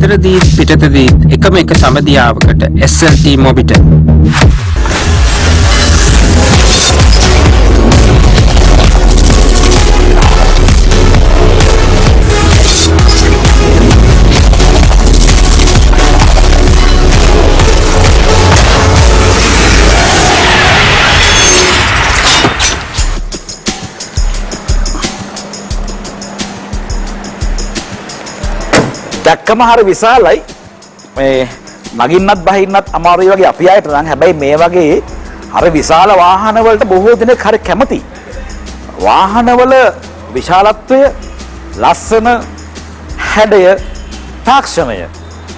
ගෙදරදී පිටතදී එකම එක සමදියාවකට SLT මොබිටෙල්. දැක්කම හරි විශාලයි මේ නගින්නත් බහින්නත් අමාරුයි වගේ අපි ආයත නම් හැබැයි මේ වගේ හරි විශාල වාහන වලට බොහෝ දෙනෙක් හරි කැමති වාහනවල විශාලත්වය ලස්සන හැඩය තාක්ෂණය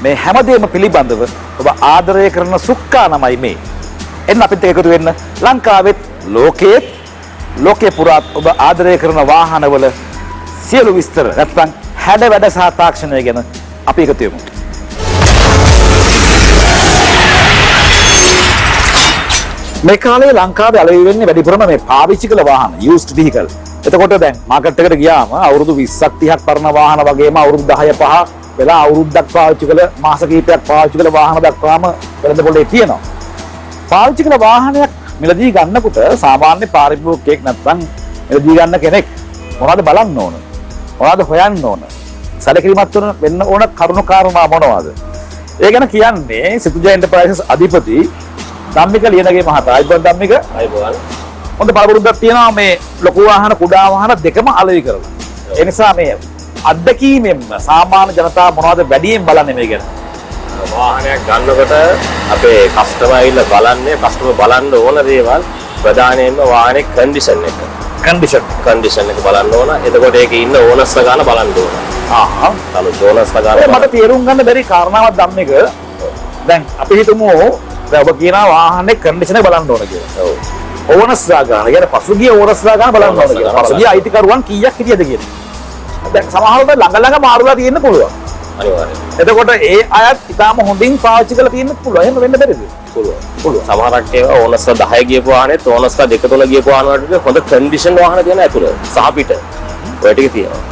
මේ හැමදේම පිළිබඳව ඔබ ආදරය කරන සුක්කානමයි මේ එන්න අපිත් එකතු වෙන්න ලංකාවෙත් ලෝකයේ පුරාත් ඔබ ආදරය කරන වාහනවල සියලු විස්තර නැත්නම් හැඩ වැඩ සහ තාක්ෂණය ගැන අපි එකතු වෙමු. මේ කාලේ ලංකාවේ අලෙවි වෙන්නේ වැඩිපුරම මේ පාවිච්චි කළ වාහන used vehicle. එතකොට දැන් මාකට් එකට ගියාම අවුරුදු 20ක් 30ක් පරණ වාහන වගේම අවුරුදු 10 5 වෙලා අවුරුද්දක් පාවිච්චි කළ මාස කිහිපයක් පාවිච්චි කළ වාහන දක්වාම වෙළඳ පොලේ තියෙනවා. පාවිච්චි කළ වාහනයක් මිලදී ගන්නකොට සාමාන්‍ය පාරිභෝගිකයෙක් නැත්නම් මිලදී ගන්න කෙනෙක් මොනවද බලන්න ඕන? මොනවද හොයන්න ඕන? සැලකිලිමත් වෙන්න ඕන කරුණු කාරණා මොනවද? ඒ ගැන කියන්නේ සිතුජා එන්ටර්ප්‍රයිසස් අධිපති ධම්මික ලියනගේ මහතා. අයිබෝන් ධම්මික. අයිබෝන්. හොඳ බලපොරොන්දුක් තියෙනවා මේ ලොකු වාහන කුඩා වාහන දෙකම අලෙවි කරලා. ඒ නිසා මේ අත්දැකීමෙන් සාමාන්‍ය ජනතාව මොනවද වැඩියෙන් බලන්නේ මේ ගැන? වාහනයක් ගන්නකොට අපේ කස්ටමර් ඇවිල්ලා බලන්නේ කස්ටමර් බලන්න ඕන දේවල් ප්‍රධානයෙන්ම වාහනේ කන්ඩිෂන් එක. කන්ඩිෂන් එක බලන්න ඕන. එතකොට ඒකේ ඉන්න ඕනස්ලා ගන්න බලන්න ඕන. තලු ඕනස්ලා ගන්න. මට තේරුම් ගන්න බැරි කාරණාවක් ධම්මික. දැන් අපි හිතමු දැන් ඔබ කියනවා වාහනේ කන්ඩිෂන් එක බලන්න ඕන කියලා. ඔව්. ඕනස්ලා ගන්න. يعني පසුගිය ඕනස්ලා ගන්න බලන්න ඕන කියලා. පසුගිය අයිතිකරුවන් කීයක් හිටියද කියලා. දැන් සමහරවිට ළඟ මාරුලා තියෙන්න පුළුවන්. අනිවාර්යයෙන්. එතකොට ඒ අයත් ඉතාලම හොඳින් පාවිච්චි කරලා තියෙන්න පුළුවන්. එහෙම වෙන්න බැරිද? පුළුවන්. සමහරක් ඒවා ඕනස්ලා 10 ගියපු වාහනේත් ඕනස්ලා 2 3 ගියපු වාහන වලට හොඳ කන්ඩිෂන් වාහන තියෙන ඇතුළ සහ පිට. ඔය ටික තියෙනවා.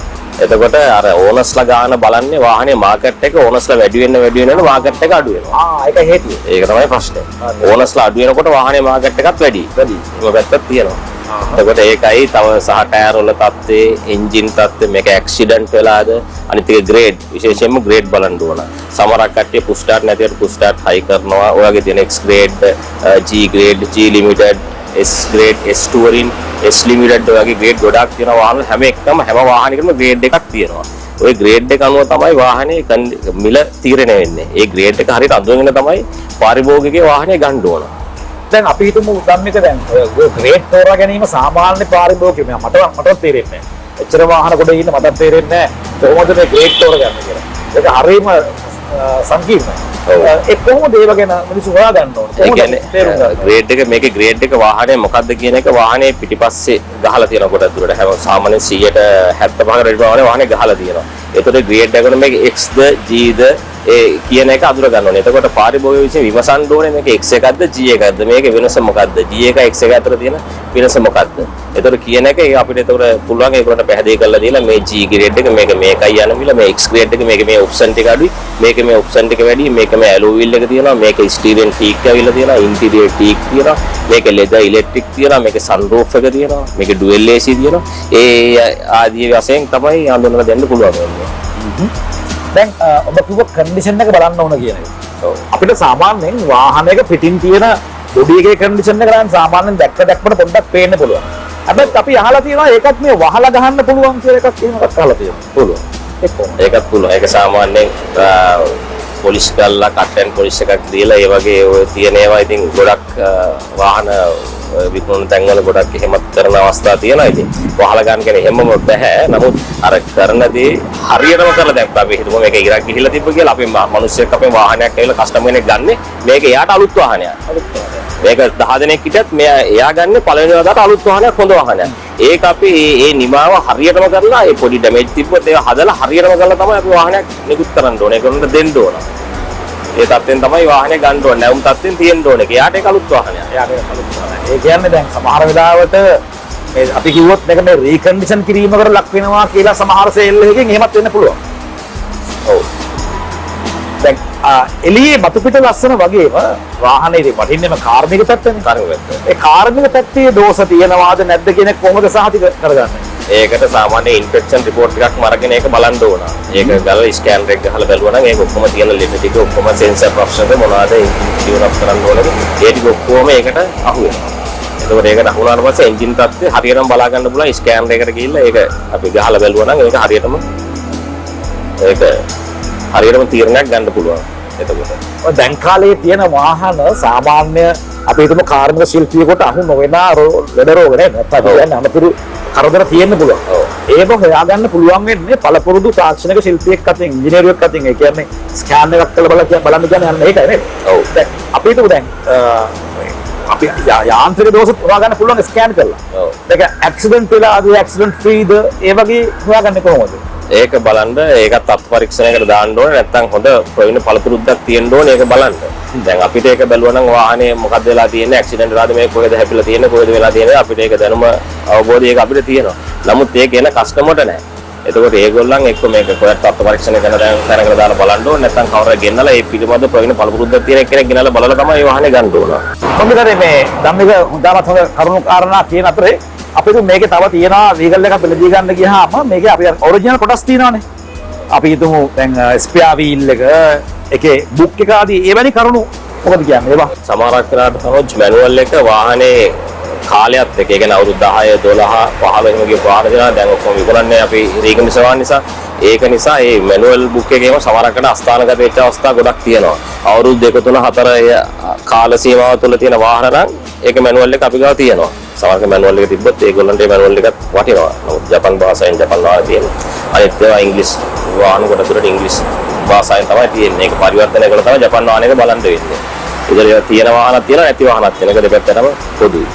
එතකොට අර ඕනස්ලා ගාන බලන්නේ වාහනේ මාකට් එක ඕනස්ලා වැඩි වෙන මාකට් එක අඩු වෙනවා. ඒක හේතුව. ඒක තමයි ප්‍රශ්නේ. ඕනස්ලා අඩු වෙනකොට වාහනේ මාකට් එකත් වැඩි. ඒක පැත්තක් තියෙනවා. එතකොට ඒකයි තව සහ ටයර් වල තත්ත්වේ, එන්ජින් තත්ත්වේ, මේක ඇක්සිඩන්ට් වෙලාද, අනිත් එක ග්‍රේඩ්, විශේෂයෙන්ම ග්‍රේඩ් බලන්න ඕන. සමහරක් කට්ටිය පුෂ් ස්ටාර්ට් නැතිවට පුෂ් ස්ටාර්ට් හයි කරනවා. ඔයගේ තියෙන X grade, G grade, G limited, S grade, S touring, S limited ඔයගේ ග්‍රේඩ් ගොඩක් තියෙනවා. වාහන හැම එකම හැම වාහනයකම ග්‍රේඩ් එකක් තියෙනවා. ඔය ග්‍රේඩ් එක අනුව තමයි වාහනේ මිල තීරණය වෙන්නේ. ඒ ග්‍රේඩ් එක හරියට අඳුනගෙන තමයි පාරිභෝගිකයේ වාහනේ ගන්න ඕන. දැන් අපි හිතමු ධම්මික දැන් ඔය ග්‍රේඩ් තෝරා ගැනීම සාමාන්‍ය පාරිභෝගිකයෙක් මට තේරෙන්නේ නැහැ. එච්චර වාහන කොට ඉන්න මට තේරෙන්නේ නැහැ කොහොමද මේ ග්‍රේඩ් තෝරගන්නේ කියලා. ඒක හරියම සංකීර්ණයි. ඒ කොහොමද ඒව ගැන මිනිස්සු හොයාගන්න ඕනේ? ඒ කියන්නේ ග්‍රේඩ් එක මේකේ ග්‍රේඩ් එක වාහනේ මොකද්ද කියන එක වාහනේ පිටිපස්සේ ගහලා තියෙන කොට දුරට හැම සාමාන්‍ය 175කට රෙඩි වාහනේ ගහලා තියෙනවා. ඒතකොට ග්‍රේඩ් එක මේක Xද Gද ඒ කියන එක අඳුර ගන්න ඕනේ. එතකොට පාරිභෝගික විසින් විමසන්න ඕනේ මේක X එකක්ද G එකක්ද මේකේ වෙනස මොකක්ද? G එක X එක අතර තියෙන වෙනස මොකක්ද? එතකොට කියන එක අපිට එතකොට පුළුවන් ඒකට පැහැදිලි කරලා දීලා මේ G ග්‍රේඩ් එක මේක මේකයි යන මිල මේ X ග්‍රේඩ් එක මේක මේ ඔප්ෂන් ටික අඩුයි මේක මේ ඔප්ෂන් ටික වැඩි මේක මේ ඇලෝ වීල් එක තියෙනවා මේක ස්ටීරියන් ටීක් ඇවිල්ලා තියෙනවා ඉන්ටීරියර් ටීක් තියෙනවා මේක ලෙදර් ඉලෙක්ට්‍රික් තියෙනවා මේක සන්රූෆ් එක තියෙනවා මේක ඩුවල් AC තියෙනවා ඒ ආදී වශයෙන් තමයි හඳුනලා දෙන්න පුළුවන් වෙන්නේ. දැන් ඔබ කිව්ව කන්ඩිෂන් එක බලන්න ඕන කියන එක. ඔව්. අපිට සාමාන්‍යයෙන් වාහනයක පිටින් තියෙන බොඩි එකේ කන්ඩිෂන් එක ගන්න සාමාන්‍යයෙන් දැක්කට පොඩ්ඩක් පේන්න පුළුවන්. හැබැයි අපි අහලා තියෙනවා ඒකත් මේ වහලා ගහන්න පුළුවන් කියලා එකක් එහෙමකට අහලා තියෙනවා. පුළුවන්. ඒකත් පුළුවන්. ඒක සාමාන්‍යයෙන් පොලිස් කරලා කට් ඇන් පොලිස් එකක් දීලා ඒ වගේ ඔය තියෙන ඒවා ඉතින් ගොඩක් වාහන විකුණන තැන්වල ගොඩක් එහෙමත් කරන අවස්ථා තියෙනවා. ඉතින් වහලා ගන්න කෙනෙක් හැමම බෑ. නමුත් අර කරන දේ හරියටම කරලා දැන් අපි හිතමු මේක ඉරක් ගිහිල්ලා තිබ්බ කියලා අපි මිනිස්සෙක් අපේ වාහනයක් ඇවිල්ලා කස්ටමර් කෙනෙක් ගන්නෙ මේක එයාට අලුත් වාහනයක්. මේක 10 දෙනෙක් හිටියත් එයා ගන්න පළවෙනි වතාවට අලුත් වාහනයක් හොඳ වාහනයක්. ඒක අපි ඒ නිමාව හරියටම කරලා ඒ පොඩි ඩැමේජ් තිබ්බොත් ඒක හදලා හරියටම කරලා තමයි අපි වාහනයක් නිකුත් කරන්න ඕනේ. ඒක උන්ට දෙන්න ඕන. ඒ තත්ත්වෙන් තමයි වාහනේ ගන්න ඕනේ. නැවුම් තත්ත්වෙන් තියෙන්න ඕනේ. එයාට ඒක අලුත් වාහනයක්. ඒ කියන්නේ දැන් සමහර වෙලාවට මේ අපි කිව්වොත් මේක මේ රීකන්ඩිෂන් කිරීමකට ලක් වෙනවා කියලා සමහර සේල් එකකින් එහෙමත් වෙන්න පුළුවන්. ඔව්. එළියේ මතු පිට ලස්සන වගේම වාහනේදී වටින්නේම කාර්මික පැත්තනේ. කාර්මික පැත්ත. ඒ කාර්මික පැත්තේ දෝෂ තියෙනවාද නැද්ද කියන එක කොහොමද සාහිත කරගන්නේ? ඒකට සාමාන්‍ය ඉන්ස්පෙක්ෂන් රිපෝට් එකක් මරගෙන ඒක බලන්න ඕන. ඒක ගාලා ස්කෑනර් එක ගහලා බැලුවා නම් ඒක ඔක්කොම තියෙන ලිමිට් ටික ඔක්කොම සෙන්සර් ප්‍රොෆෙෂනල් එක මොනවද ටියුන් අප් කරන්න ඕනද? ඒ ටික ඔක්කොම ඒකට අහු වෙනවා. එතකොට ඒකට අහු වුණාට පස්සේ එන්ජින් තත්ත්වය හරියටම බලා ගන්න පුළුවන් ස්කෑනර් එකට ගිහිල්ලා ඒක අපි ගහලා බැලුවා නම් ඒක හරියටම තීරණයක් ගන්න පුළුවන්. එතකොට දැන් කාලේ තියෙන වාහන සාමාන්‍ය අපි හිතමු කාර්මික ශිල්පියෙකුට අහු නොවන ලෙඩ රෝග නේ නැත්නම් කියන්නේ අනතුරු කරදර තියෙන්න පුළුවන්. ඒක හොයාගන්න පුළුවන් වෙන්නේ පළපුරුදු තාක්ෂණික ශිල්පියෙක් අතින් ඉංජිනේරුවෙක් අතින් ඒ කියන්නේ ස්කෑන් එකක් කරලා බලන්න කියන්නේ යන්නේ ඒකයි නේද? ඔව්. දැන් අපි හිතමු දැන් අපි යාන්ත්‍රික දෝෂ හොයාගන්න පුළුවන් ස්කෑන් කරලා. ඔව්. ඒක ඇක්සිඩන්ට් වෙලාද ඇක්සිඩන්ට් ෆ්‍රීද ඒ වගේ හොයාගන්නේ කොහොමද? ඒක බලන්න ඒකත් අත් පරීක්ෂණයකට දාන්න ඕනේ නැත්නම් හොඳ ප්‍රවීණ පළතුරුද්දක් තියෙන්න ඕනේ ඒක බලන්න. දැන් අපිට ඒක බැලුවා නම් වාහනේ මොකක්ද වෙලා තියෙන්නේ ඇක්සිඩන්ට් වෙලාද මේ කොහෙද හැපිලා තියෙන්නේ කොහෙද වෙලා තියෙන්නේ අපිට ඒක දැනුම අවබෝධය ඒක අපිට තියෙනවා. නමුත් ඒක එන කස්ටමර්ට නැහැ. එතකොට ඒගොල්ලන් එක්ක මේක කොහෙත් අත් පරීක්ෂණය කරන තැනකට දාලා බලන්න ඕනේ නැත්නම් කවුරුහරි ගෙන්නලා ඒ පිළිබඳ ප්‍රවීණ පළතුරුද්දක් තියෙන කෙනෙක් ගෙනලා බලලා තමයි මේ වාහනේ ගන්න ඕන. කොහොමද මේ ධම්මික හොඳම කරුණු කාරණා කියන අතරේ අපිට මේකේ තව තියෙනවා වීගල් එකක් බෙලදී ගන්න ගියාම මේකේ අපි ඔරිජිනල් කොටස් තියෙනවානේ. අපි හිතමු දැන් ස්පෙයා වීල් එකේ බුක් එක ආදී එවැනි කරුණු මොකද කියන්නේ ඒවා සමහරක් වෙලාවට තමයි මැනුවල් එක වාහනේ කාලයත් එක්ක ඒ කියන්නේ අවුරුදු 10 12 15 වගේ වාහන දෙනවා දැන් ඔක්කොම විකුණන්නේ අපි රීගම් සේවාව නිසා ඒක නිසා මේ මැනුවල් බුක් එකේම සමහරකට අස්ථානගත වෙච්ච අවස්ථා ගොඩක් තියෙනවා අවුරුදු 2 3 4 කාල සීමාව තුළ තියෙන වාහන නම් ඒක මැනුවල් එක අපි ගාව තියෙනවා සමහරක මැනුවල් එක තිබ්බොත් ඒගොල්ලන්ට මැනුවල් එකත් වටිනවා නමුත් ජපන් භාෂාවෙන් ජපන් වාහන තියෙනවා අනිත් ඒවා ඉංග්‍රීසි වාහන කොට දුරට ඉංග්‍රීසි භාෂාවෙන් තමයි තියෙන්නේ ඒක පරිවර්තනය කරලා තමයි ජපන් වාහන එක බලන්න වෙන්නේ ඉතින් තියෙන වාහනක් තියෙනවා නැති වාහනක් තියෙනවා ඒක දෙපැත්තටම පොදුයි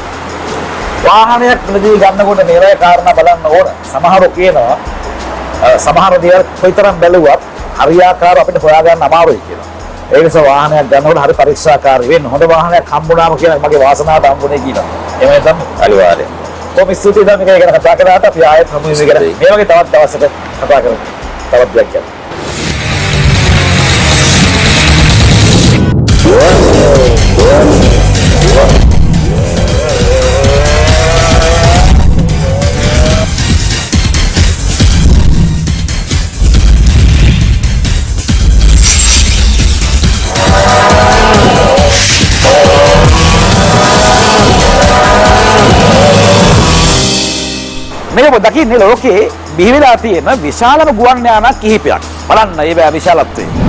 වාහනයක් නදී ගන්නකොට මේවැය කාරණා බලන්න ඕන. සමහරව කියනවා සමහර දේවල් කොයිතරම් බැලුවත් හරියාකාරව අපිට හොයාගන්න අමාරුයි කියලා. ඒ නිසා වාහනයක් ගන්නකොට හරි පරීක්ෂාකාරී වෙන්න. හොඳ වාහනයක් හම්බුනාම කියලා මගේ වාසනාවට හම්බුනේ කියනවා. එහෙම නැත්නම් අනිවාර්යයෙන්. කොහොම ස්තුතියි නම් මේක ගැන කතා කරාට අපි ආයෙත් හමු වෙමු කියලා. මේ වගේ තවත් දවසක කතා කරමු. තවත් දෙයක් ගැන. මේක දකින්නේ ලෝකේ බිහි වෙලා තියෙන විශාලම ගුවන් යාන කිහිපයක්. බලන්න ඒ විශාලත්වය.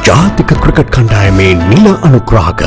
ජාතික ක්‍රිකට් කණ්ඩායමේ නිල අනුග්‍රාහක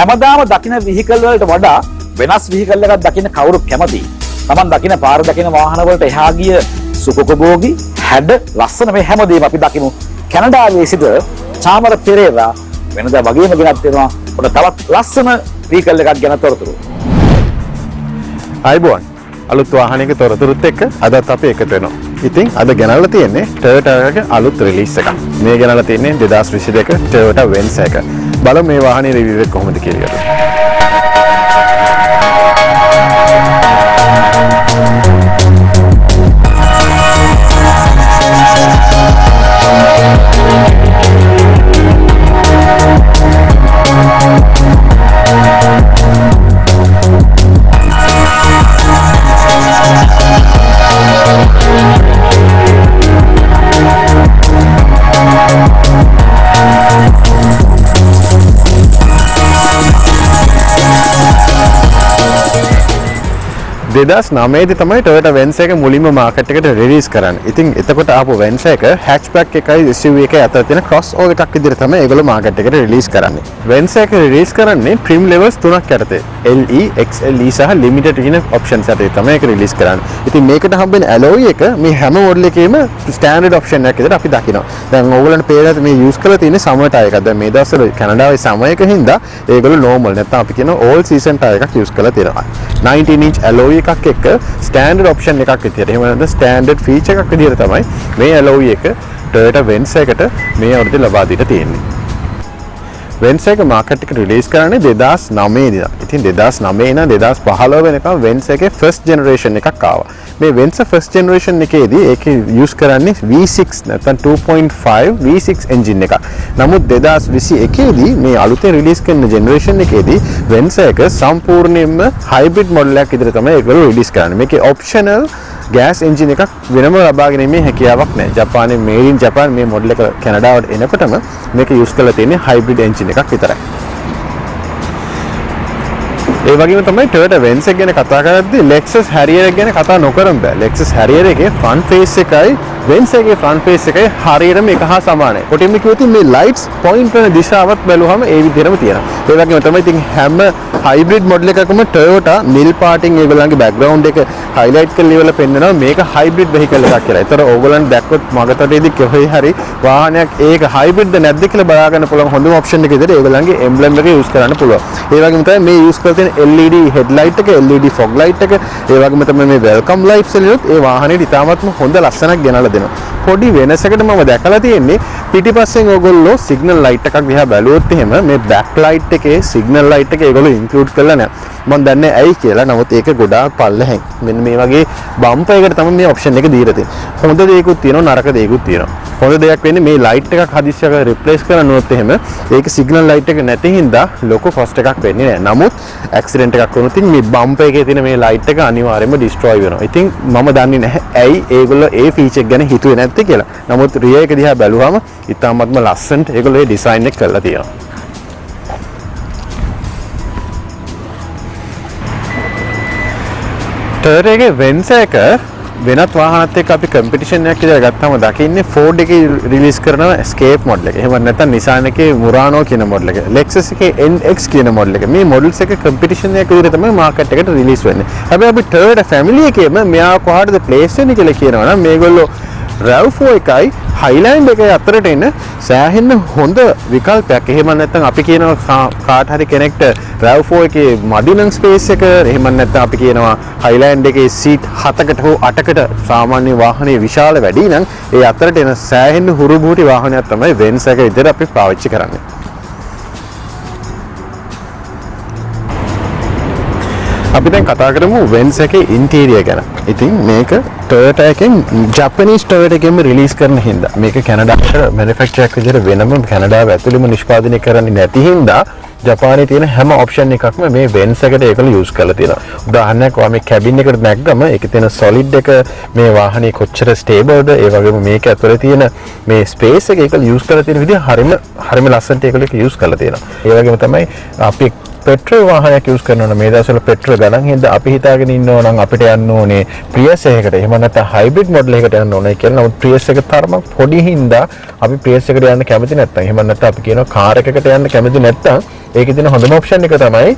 හැමදාම දකින විහිකල් වලට වඩා වෙනස් විහිකල් එකක් දකින්න කවුරු කැමතියි? Taman දකින පාර දකින වාහන වලට එහා ගිය සුඛෝපභෝගී හැඩ ලස්සන මේ හැමදේම අපි දකිමු. කැනඩාවේ සිට චාමර පෙරේරා වෙනදා වගේම ගෙනත් දෙනවා. ඔන්න තවත් ලස්සන විහිකල් එකක් ගැන තොරතුරු. අයිබෝන් අලුත් වාහනයක තොරතුරුත් එක්ක අදත් අපි එකතු වෙනවා. ඉතින් අද ගෙනල්ලා තියෙන්නේ Toyota එකක අලුත් රිලීස් එකක්. මේ ගෙනල්ලා තියෙන්නේ 2022 Toyota Venza එක. බලමු මේ වාහනේ රිවිව් එක කොහොමද කියලා. දෙදස් නමේදී තමයි Toyota Venza එක මුලින්ම මාකට් එකට රිලීස් කරන්නේ. ඉතින් එතකොට ආපු Venza එක hatchback එකයි SUV එකයි අතර තියෙන cross over එකක් විදිහට තමයි ඒගොල්ලෝ මාකට් එකට රිලීස් කරන්නේ. Venza එක රිලීස් කරන්නේ trim levels 3ක් යටතේ. LE, XLE සහ limited කියන options යටතේ තමයි ඒක රිලීස් කරන්නේ. ඉතින් මේකට හම්බෙන alloy එක මේ හැම මොඩල් එකේම standard option එකක් විදිහට අපි දකිනවා. දැන් ඕගොල්ලන්ට පේනවා මේ use කරලා තියෙන්නේ summer tire එකක්. දැන් මේ දවස්වල කැනඩාවේ සමයක හින්දා ඒගොල්ලෝ normal නැත්නම් අපි කියන all season tire එකක් use කරලා තියෙනවා. 19 inch alloy එකක් එක්ක ස්ටෑන්ඩඩ් ඔප්ෂන් එකක් විදියට එහෙම නැත්නම් ස්ටෑන්ඩඩ් ෆීචර් එකක් විදියට තමයි මේ alloy එක Toyota Venza එකට මේ අවුරුද්දේ ලබා දීලා තියෙන්නේ. Venza එක මාකට් එකට රිලීස් කරන්නේ 2009 දී. ඉතින් 2009 ඉඳන් 2015 වෙනකම් Venza එකේ first generation එකක් ආවා. මේ Venza first generation එකේදී ඒකේ use කරන්නේ V6 නැත්නම් 2.5 V6 engine එකක්. නමුත් 2021 දී මේ අලුතෙන් රිලීස් කරන generation එකේදී Venza එක සම්පූර්ණයෙන්ම hybrid model එකක් විදිහට තමයි ඒගොල්ලෝ රිලීස් කරන්නේ. මේකේ optional gas engine එකක් වෙනම ලබා ගැනීමේ හැකියාවක් නැහැ. ජපානයේ made in Japan මේ model එක කැනඩාවට එනකොටම මේක use කරලා තියෙන්නේ hybrid engine එකක් විතරයි. ඒ වගේම තමයි Toyota Venza එක ගැන කතා කරද්දී Lexus Harrier එක ගැන කතා නොකරම බෑ. Lexus Harrier එකේ front face එකයි Venza එකේ front face එකයි හරියටම එක හා සමානයි. කොටින්ම කිව්වොත් මේ lights point කරන දිශාවත් බැලුවම ඒ විදිහටම තියෙනවා. ඒ වගේම තමයි ඉතින් හැම hybrid model එකකම Toyota නිල් පාටින් ඒගොල්ලන්ගේ background එක highlight කරලා ඉවරලා පෙන්නනවා මේක hybrid vehicle එකක් කියලා. ඒතර ඕගොල්ලන් දැක්කොත් මගතටේදී කොහේ හරි වාහනයක් ඒක hybrid ද නැද්ද කියලා බලා ගන්න පුළුවන් හොඳම option එක විදිහට ඒගොල්ලන්ගේ emblem එක use කරන්න පුළුවන්. ඒ වගේම තමයි මේ use කරලා තියෙන LED headlight එක, LED fog light එක, ඒ වගේම තමයි මේ welcome lights වලිනුත් ඒ වාහනේට ඉතාමත්ම හොඳ ලස්සනක් ගෙනල්ලා දෙනවා. පොඩි වෙනසකට මම දැකලා තියෙන්නේ පිටිපස්සෙන් ඕගොල්ලෝ signal light එකක් දිහා බැලුවොත් එහෙම මේ back light එකේ signal light එක ඒගොල්ලෝ include කරලා නැහැ. මම දන්නේ ඇයි කියලා. නමුත් ඒක ගොඩාක් පල්ලෙහෙන්. මෙන්න මේ වගේ බම්පර් එකකට තමයි මේ option එක දීලා තියෙන්නේ. හොඳ දේකුත් තියෙනවා, නරක දේකුත් තියෙනවා. හොඳ දෙයක් වෙන්නේ මේ light එකක් හදිස්සියක replace කරනොත් එහෙම ඒක signal light එක නැති හින්දා ලොකු cost එකක් වෙන්නේ නැහැ. නමුත් accident එකක් වුණොත් මේ බම්පර් එකේ තියෙන මේ light එක අනිවාර්යයෙන්ම destroy වෙනවා. ඉතින් මම දන්නේ නැහැ ඇයි ඒගොල්ලෝ ඒ feature එක ගැන හිතුවේ නැත්තේ කියලා. නමුත් rear එක දිහා බැලුවාම ඉතාමත්ම ලස්සනට ඒගොල්ලෝ ඒ design එක කරලා තියෙනවා. Toyota එකේ Venza එක වෙනත් වාහනත් එක්ක අපි කම්පිටිෂන් එකක් විදිහට ගත්තාම දකින්නේ Ford එකේ රිලීස් කරන Escape model එක. එහෙම නැත්නම් Nissan එකේ Murano කියන model එක. Lexus එකේ NX කියන model එක. මේ models එක කම්පිටිෂන් එකක් විදිහට තමයි මාකට් එකට රිලීස් වෙන්නේ. හැබැයි අපි Toyota family එකේම මෙයා කොහාටද ප්ලේස් වෙන්නේ කියලා කියනවා නම් මේගොල්ලෝ RAV4 එකයි Highland එකයි අතරට එන සෑහෙන හොඳ විකල්පයක්. එහෙම නැත්නම් අපි කියනවා කාට හරි කෙනෙක්ට RAV4 එකේ මදි නම් ස්පේස් එක, එහෙම නැත්නම් අපි කියනවා Highland එකේ සීට් 7කට හෝ 8කට සාමාන්‍ය වාහනේ විශාල වැඩි නම් ඒ අතරට එන සෑහෙන හුරුබුටි වාහනයක් තමයි Venza එක විදිහට අපි පාවිච්චි කරන්නේ. අපි දැන් කතා කරමු Venza එකේ ඉන්ටීරියර් ගැන. ඉතින් මේක Toyota එකෙන් Japanese Toyota එකෙන්ම රිලීස් කරන හින්දා මේක කැනඩාවට මැනුෆැක්චරර් එකක් විදිහට වෙනම කැනඩාව ඇතුළෙම නිෂ්පාදනය කරන්නේ නැති හින්දා ජපානයේ තියෙන හැම ඔප්ෂන් එකක්ම මේ Venza එකට ඒකල යූස් කරලා තියෙනවා. උදාහරණයක් ඔයා මේ කැබින් එකට නැග්ගම ඒකේ තියෙන solid එක මේ වාහනේ කොච්චර ස්ටේබල්ද, ඒ වගේම මේක ඇතුළේ තියෙන මේ ස්පේස් එක ඒකල යූස් කරලා තියෙන විදිහ හරිම ලස්සනට ඒකල යූස් කරලා තියෙනවා. ඒ වගේම තමයි අපි පෙට්‍රල් වාහනයක් යූස් කරනවා නම් මේ දවස්වල පෙට්‍රල් ගණන් හින්දා අපි හිතාගෙන ඉන්නවා නම් අපිට යන්න ඕනේ Prius එකකට. එහෙම නැත්නම් හයිබ්‍රිඩ් මොඩල් එකකට යන්න ඕනේ කියලා. නමුත් Prius එක තරමක් පොඩි හින්දා අපි Prius එකට යන්න කැමති නැත්නම් එහෙම නැත්නම් අපි කියනවා කාර් එකකට යන්න කැමති නැත්නම් ඒකේ තියෙන හොඳම ඔප්ෂන් එක තමයි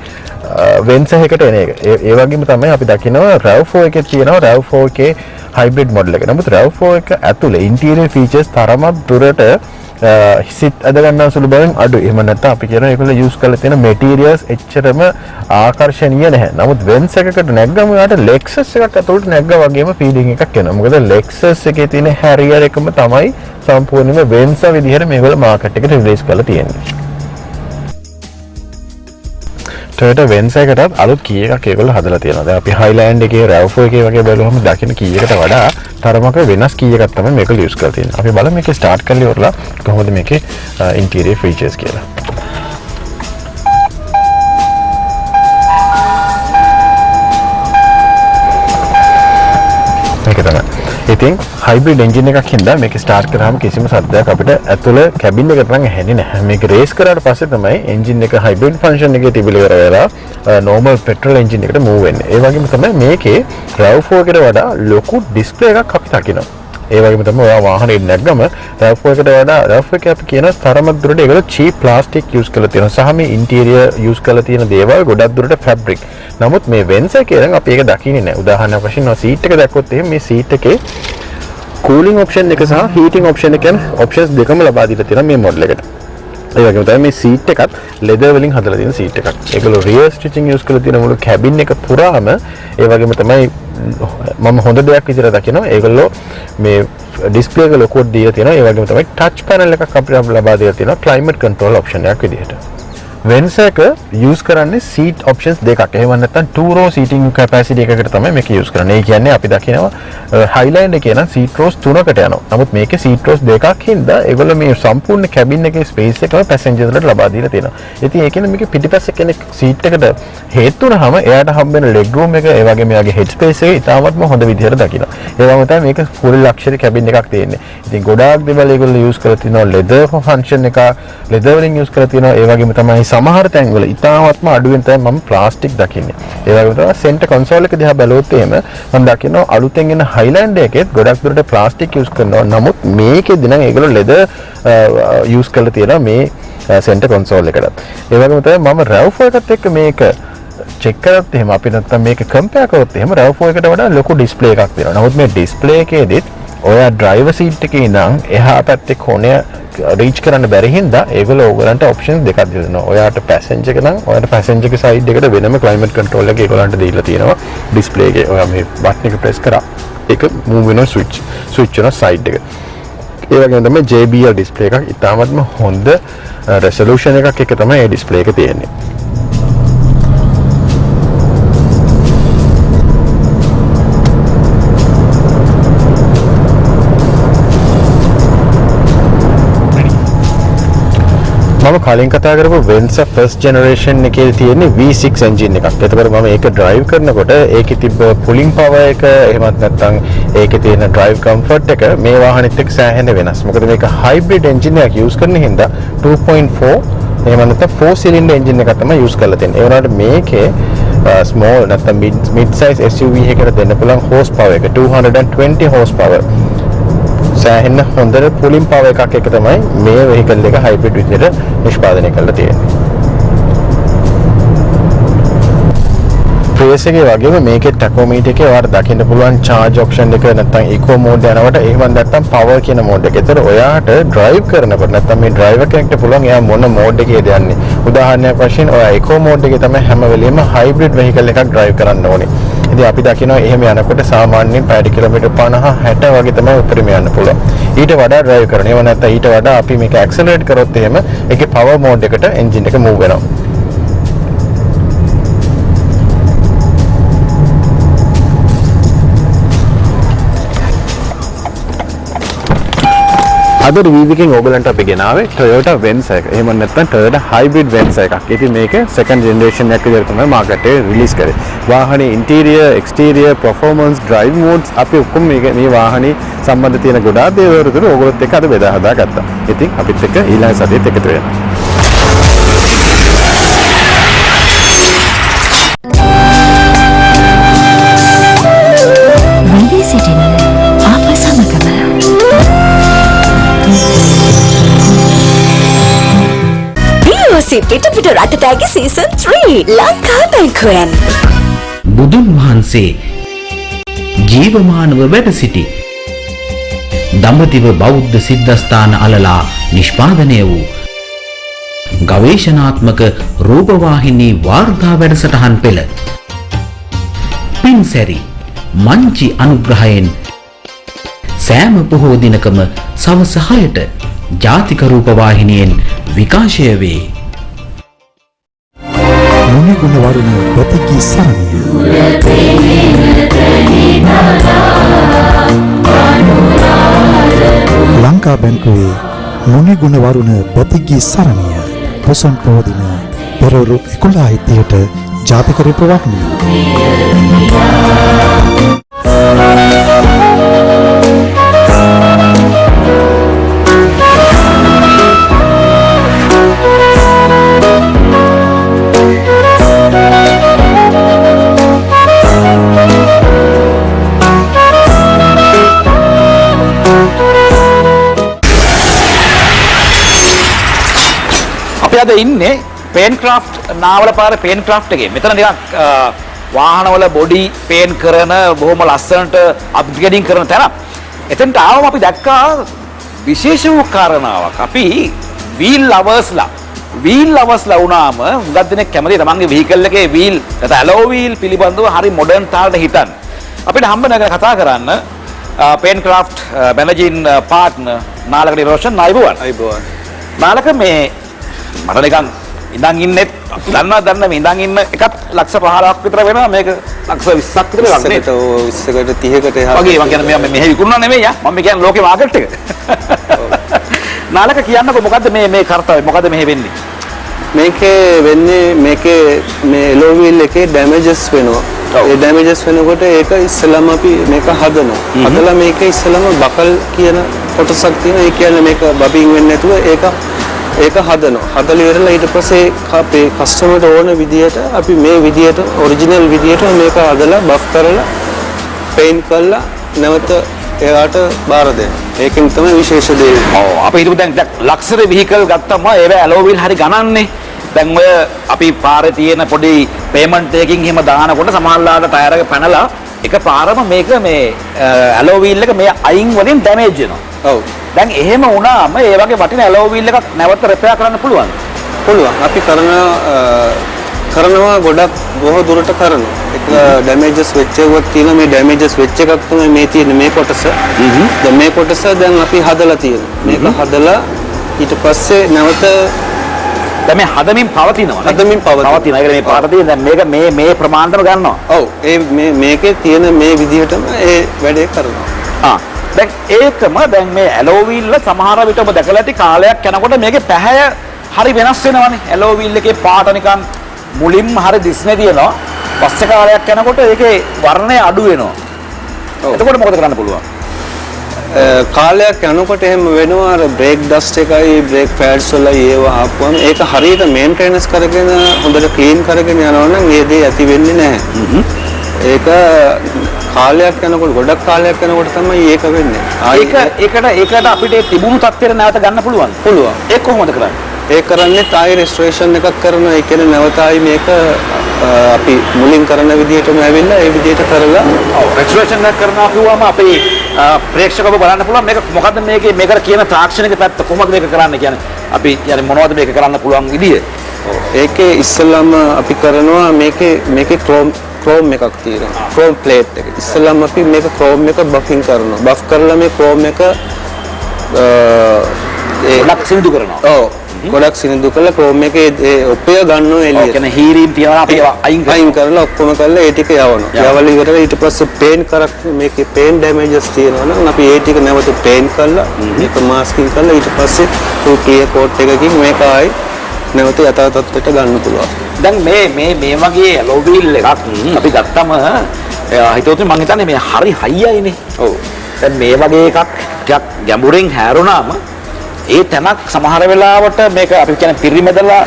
Venza එකට එන එක. ඒ වගේම තමයි අපි දකිනවා RAV4 එකේ තියෙනවා RAV4 එකේ හයිබ්‍රිඩ් මොඩල් එක. නමුත් RAV4 එක ඇතුලේ ඉන්ටීරියර් ෆීචර්ස් තරමක් දුරට සිත් අද ගන්නා සුළු බවෙන් අඩු. එහෙම නැත්නම් අපි කියන ඒකවල යූස් කරලා තියෙන මැටීරියල්ස් එච්චරම ආකර්ශනීය නැහැ. නමුත් Venza එකකට නැග්ගම යාට Lexus එකක් ඇතුළට නැග්ගා වගේම ෆීලිං එකක් එනවා. මොකද Lexus එකේ තියෙන Harrier එකම තමයි සම්පූර්ණයෙන්ම Venza විදිහට මේගොල්ලෝ මාකට් එකට රිලීස් කරලා තියෙන්නේ. Toyota Venza එකටත් අලුත් කී එකක් ඒගොල්ලෝ හදලා තියෙනවා. දැන් අපි Highland එකේ RAV4 එකේ වගේ බලුවම දකින්න කී එකට වඩා තරමක වෙනස් කී එකක් තමයි මේක යූස් කරලා තියෙන්නේ. අපි බලමු මේකේ ස්ටාර්ට් කරලා ඉවරලා කොහොමද මේකේ ඉන්ටීරියර් ෆීචර්ස් කියලා. මේක තමයි. ඉතින් හයිබ්‍රිඩ් එන්ජින් එකක් හින්දා මේක ස්ටාර්ට් කරාම කිසිම සද්දයක් අපිට ඇතුළ කැබින් එකට නම් ඇහෙන්නේ නැහැ. මේක රේස් කරාට පස්සේ තමයි එන්ජින් එක හයිබ්‍රිඩ් ෆන්ක්ෂන් එකේ තිබිලා ඉවර වෙලා නෝමල් පෙට්‍රල් එන්ජින් එකට මූව් වෙන්නේ. ඒ වගේම තමයි මේකේ RAV4 එකට වඩා ලොකු ඩිස්ප්ලේ එකක් අපි දකිනවා. ඒ වගේම තමයි ඔයා වාහනේ නැග්ගම RAV4 එකට වඩා RAV4 එක අපි කියන තරමක් දුරට ඒගොල්ලෝ චීප් ප්ලාස්ටික් යූස් කරලා තියෙනවා. සහ මේ ඉන්ටීරියර් යූස් කරලා තියෙන දේවල් ගොඩක් දුරට ෆැබ්‍රික්. නමුත් මේ Venza එකේ නම් අපි ඒක දකින්නේ නැහැ. උදාහරණයක් වශයෙන් ඔය සීට් එක දැක්කොත් එහෙම මේ සීට් එකේ cooling option එක සහ heating option එක කියන options දෙකම ලබා දීලා තියෙනවා මේ මොඩල් එකට. ඒ වගේම තමයි මේ සීට් එකත් leather වලින් හදලා තියෙන සීට් එකක්. ඒගොල්ලෝ rear stitching use කරලා තියෙන මුළු cabin එක පුරාම ඒ වගේම තමයි මම හොඳ දෙයක් විදිහට දකිනවා. ඒගොල්ලෝ මේ display එක ලොකුවට දීලා තියෙනවා. ඒ වගේම තමයි touch panel එකක් අපිට ලබා දීලා තියෙනවා climate control option එකක් විදිහට. Venza එක use කරන්නේ seat options දෙකක්. එහෙම නැත්නම් 2 row seating capacity එකකට තමයි මේක use කරන්නේ. ඒ කියන්නේ අපි දකිනවා Highland එකේ නම් seat rows 3කට යනවා. නමුත් මේකේ seat rows දෙකක් හින්දා ඒගොල්ලෝ මේ සම්පූර්ණ cabin එකේ space එකම passengers වලට ලබා දීලා තියෙනවා. ඉතින් ඒ කියන්නේ මේකේ පිටිපස්සේ කෙනෙක් seat එකට හේතු වුණාම එයාට හම්බෙන leg room එක ඒ වගේම එයාගේ head space එක ඉතාමත්ම හොඳ විදිහට දකිනවා. ඒ වගේම තමයි මේක full luxury cabin එකක් තියෙන්නේ. ඉතින් ගොඩාක් දේවල් ඒගොල්ලෝ use කරලා තිනවා leather function එක leather වලින් use කරලා තිනවා. ඒ වගේම තමයි සමහර තැන්වල ඉතාමත්ම අඩුවෙන් තමයි මම ප්ලාස්ටික් දකින්නේ. ඒ වගේම තමයි සෙන්ටර් කන්සෝල් එක දිහා බැලුවොත් එහෙම මම දකිනවා අලුතෙන් එන Highland එකෙත් ගොඩක් දුරට ප්ලාස්ටික් යූස් කරනවා. නමුත් මේකෙදි නම් ඒගොල්ලෝ leather යූස් කරලා තියෙනවා මේ සෙන්ටර් කන්සෝල් එකටත්. ඒ වගේම තමයි මම RAV4 එකත් එක්ක මේක චෙක් කරත් එහෙම අපි නැත්තම් මේක කම්පෙයාර් කරොත් එහෙම RAV4 එකට වඩා ලොකු ඩිස්ප්ලේ එකක් තියෙනවා. නමුත් මේ ඩිස්ප්ලේ එකේදීත් ඔයා ඩ්‍රයිවර් සීට් එකේ ඉඳන් එහා පැත්තේ කොනේ රීච් කරන්න බැරි හින්දා ඒගොල්ලෝ ඕගලන්ට ඔප්ෂන්ස් දෙකක් දීලා දෙනවා. ඔයාට පැසෙන්ජර් එක නම් ඔයාට පැසෙන්ජර් ගේ සයිඩ් එකට වෙනම ක්ලයිමේට් කන්ට්‍රෝල් එක ඒගොල්ලන්ට දීලා තියෙනවා. ඩිස්ප්ලේ එකේ ඔයා මේ බටන් එක ප්‍රෙස් කරා ඒක මූව් වෙනවා ස්විච් වෙනවා සයිඩ් එක. ඒ වගේම තමයි JBL ඩිස්ප්ලේ එකක් ඉතාමත්ම හොඳ රෙසලූෂන් එකක් එක තමයි මේ ඩිස්ප්ලේ එක තියෙන්නේ. මම කලින් කතා කරපු Venza first generation එකේ තියෙන V6 engine එකක්. ඒතකොට මම ඒක drive කරනකොට ඒකේ තිබ්බ pulling power එක එහෙමත් නැත්නම් ඒකේ තියෙන drive comfort එක මේ වාහනෙත් එක්ක සෑහෙන වෙනස්. මොකද මේක hybrid engine එකක් use කරන හින්දා 2.4 එහෙම නැත්නම් 4 cylinder engine එකක් තමයි use කරලා තියෙන්නේ. ඒ වුණාට මේකේ small නැත්නම් mid size SUV එකකට දෙන්න පුළුවන් horsepower එක 220 horsepower. සෑහෙන හොඳට pulling power එකක් එක තමයි මේ vehicle එක hybrid විදිහට නිෂ්පාදනය කරලා තියෙන්නේ. Prius එකේ වගේම මේකේ tachometer එකේ ඔයාලට දකින්න පුළුවන් charge option එක නැත්නම් eco mode යනකොට එහෙම නැත්නම් power කියන mode එක. ඒතර ඔයාට drive කරනකොට නැත්නම් මේ driver කෙනෙක්ට පුළුවන් එයා මොන mode එකේද යන්නේ. උදාහරණයක් වශයෙන් ඔයා eco mode එකේ තමයි හැම වෙලෙම hybrid vehicle එකක් drive කරන්න ඕනේ. ඉතින් අපි දකිනවා එහෙම යනකොට සාමාන්‍යයෙන් පැය කිලෝමීටර් 50 60 වගේ තමයි උඩරිම යන්න පුළුවන්. ඊට වඩා drive කරන්න. ඒව නැත්නම් ඊට වඩා අපි මේක accelerate කරොත් එහෙම ඒකේ power mode එකට engine එක move වෙනවා. අද රිවිව් එකෙන් ඕගලන්ට අපි ගෙනාවේ Toyota Venza එක. එහෙම නැත්නම් Toyota hybrid Venza එකක්. ඉතින් මේක second generation එකක් විදිහට තමයි මාකට් එකේ රිලීස් කරේ. වාහනේ interior, exterior, performance, drive modes අපි ඔක්කොම මේ වාහනේ සම්බන්ධ තියෙන ගොඩාක් දේවල් වලට ඕගොල්ලොත් එක්ක අද බෙදා හදා ගත්තා. ඉතින් අපිත් එක්ක ඊළඟ සතියේත් එකතු වෙනවා. නිසි පිට රටටගේ සීසන් 3 ලංකා බැංකුවෙන්. බුදුන් වහන්සේ ජීවමානව වැඩ සිටි දඹදිව බෞද්ධ සිද්ධස්ථාන අලලා නිෂ්පාදනය වූ ගවේෂණාත්මක රූපවාහිනී වාර්තා වැඩසටහන් පෙළ පින්සැරි මංචි අනුග්‍රහයෙන් සෑම පොහෝ දිනකම සවස 6ට ජාතික රූපවාහිනියෙන් විකාශය වේ. මුනිගුණ වරුණ ප්‍රතිකී සරණිය ලංකා බැංකුවේ මුනිගුණ වරුණ ප්‍රතිකී සරණිය පොසොන් පොදින පෙරවරු 11ට ජාතික රූපවාහිනිය. අද ඉන්නේ පේන් ක්‍රාෆ්ට් නාවල පාර පේන් ක්‍රාෆ්ට් එකේ. මෙතන ටිකක් වාහනවල බොඩි පේන් කරන බොහොම ලස්සනට අප්ග්‍රේඩින් කරන තැන. එතනට ආවම අපි දැක්කා විශේෂ වූ කාරණාවක්. අපි වීල් ලවර්ස්ලා වුණාම හුඟක් දෙනෙක් කැමතියි තමන්ගේ වෙහිකල් එකේ වීල් නැත්නම් ඇලෝ වීල් පිළිබඳව හරි මොඩර්න් තාලට හිතන්න. අපිට හම්බ නැගලා කතා කරන්න pain craft managing partner Nalaka Niroshan අයිබෝවන්. නාලක මේ මට නිකන් ඉඳන් ඉන්නෙත් දන්න මේ ඉඳන් ඉන්න එකත් ලක්ෂ 15ක් විතර වෙනවා මේක ලක්ෂ 20ක් විතර වෙනවා නේද? ඔව් 20කට 30කට එහා වගේ මම කියන්නේ මෙහෙ විකුණනවා නෙමෙයි මම කියන්නේ ලෝකේ මාකට් එක. නාලක කියන්නකො මොකද්ද මේ කාර්යය මොකද්ද මෙහෙ වෙන්නේ? මේකේ වෙන්නේ මේ එලෝ වීල් එකේ ඩැමේජස් වෙනවා. ඒ ඩැමේජස් වෙනකොට ඒක ඉස්සෙල්ලාම අපි මේක හදනවා. හදලා මේක ඉස්සෙල්ලාම බකල් කියන කොටසක් තියෙනවා. ඒ කියන්නේ මේක බබින් වෙන්නේ නැතුව ඒක හදනවා. හදලා ඉවරලා ඊට පස්සේ අපේ කස්ටමර්ට ඕන විදියට අපි මේ විදියට ඔරිජිනල් විදියට මේක හදලා බෆ් කරලා පේන්ට් කරලා නැවත එයාට බාර දෙනවා. ඒකෙන් තමයි විශේෂ දේ. ඔව් අපි හිතමු දැන් ලක්ෂරි වෙහිකල් ගත්තම ඒවා ඇලෝ වීල් හරි ගණන්නේ. දැන් ඔය අපි පාරේ තියෙන පොඩි පේමන්ට් එකකින් එහෙම දානකොට සමහරලාට ටයර් එක පැනලා එකපාරම මේක මේ ඇලෝ වීල් එක මේ අයින් වලින් ඩැමේජ් වෙනවා. ඔව්. දැන් එහෙම වුණාම ඒ වගේ වටින ඇලෝ වීල් එකක් නැවත රිපෙයාර් කරන්න පුළුවන්. පුළුවන්. අපි කරනවා ගොඩක් බොහෝ දුරට කරනවා. ඒක ඩැමේජස් වෙච්ච එකක් තියෙනවා. මේ ඩැමේජස් වෙච්ච එකක් තමයි මේ තියෙන මේ කොටස. දැන් මේ කොටස දැන් අපි හදලා තියෙනවා. මේක හදලා ඊට පස්සේ නැවත දැන් මේ හදමින් පවතිනවා. හදමින් පවතිනවා. ඒ මේ පාට තියෙන දැන් මේක මේ ප්‍රමාණයටම ගන්නවා. ඔව්. මේකේ තියෙන මේ විදිහටම ඒ වැඩේ කරනවා. දැන් ඒකම දැන් මේ ඇලෝ වීල් වල සමහර විට ඔබ දැකලා ඇති කාලයක් යනකොට මේකේ පැහැය හරි වෙනස් වෙනවානේ. ඇලෝ වීල් එකේ පාට නිකන් මුලින්ම හරි දිස්නේ තියෙනවා. පස්සේ කාලයක් යනකොට ඒකේ වර්ණය අඩු වෙනවා. එතකොට මොකද කරන්න පුළුවන්? කාලයක් යනකොට එහෙම වෙනවා අර බ්‍රේක් ඩස්ට් එකයි බ්‍රේක් පැඩ්ස් වල ඒව ආපුවම ඒක හරියට මේන්ටේනන්ස් කරගෙන හොඳට ක්ලීන් කරගෙන යනවා නම් ඒ දේ ඇති වෙන්නේ නැහැ. ඒක කාලයක් යනකොට ගොඩක් කාලයක් යනකොට තමයි ඒක වෙන්නේ. ඒකට අපිට තිබුණු තත්ත්වයට නැවත ගන්න පුළුවන්. පුළුවන්. ඒක කොහොමද කරන්නේ? ඒ කරන්නේ ආයි රෙස්ටොරේෂන් එකක් කරනවා. ඒ කියන්නේ නැවත ආයි මේක අපි මුලින් කරන විදිහටම ඇවිල්ලා ඒ විදිහට කරලා රෙස්ටොරේෂන් එකක් කරනවා කිව්වම අපේ ප්‍රේක්ෂකව බලන්න පුළුවන් මේක මොකද්ද මේකට කියන තාක්ෂණික පැත්ත කොහොමද මේක කරන්න කියන්නේ අපි කියන්නේ මොනවද මේක කරන්න පුළුවන් විදිය? ඒකේ ඉස්සෙල්ලාම අපි කරනවා මේකේ ක්‍රෝම් එකක් තියෙනවා. ක්‍රෝම් ප්ලේට් එක. ඉස්සෙල්ලාම අපි මේක ක්‍රෝම් එක බෆින් කරනවා. බෆ් කරලා මේ ක්‍රෝම් එක ගොඩක් සිනිඳු කරනවා. ඔව්. ගොඩක් සිනිඳු කරලා ක්‍රෝම් එකේ ඒ ඔපය ගන්නවා එළියට. ඒ කියන්නේ හීරීම් තියනවා අපි අයින් කරලා ඔක්කොම කරලා ඒ ටික යවනවා. යවලා ඉවරලා ඊට පස්සේ පේන්ට් කරක් මේකේ පේන්ට් ඩැමේජස් තියෙනවා නම් අපි ඒ ටික නැවත පේන්ට් කරලා මේක මාස්කින් කරලා ඊට පස්සේ ෆුල් ක්ලියර් කෝට් එකකින් මේක ආයි නැවත යථා තත්ත්වයට ගන්න පුළුවන්. දැන් මේ වගේ ඇලෝ වීල් එකක් අපි ගත්තම හිතුවොත් මම හිතන්නේ මේ හරි හයියයිනේ. ඔව්. දැන් මේ වගේ එකක් ටිකක් ගැඹුරින් හැරුණාම ඒ තැනක් සමහර වෙලාවට මේක අපි කියන්නේ පිරිමැදලා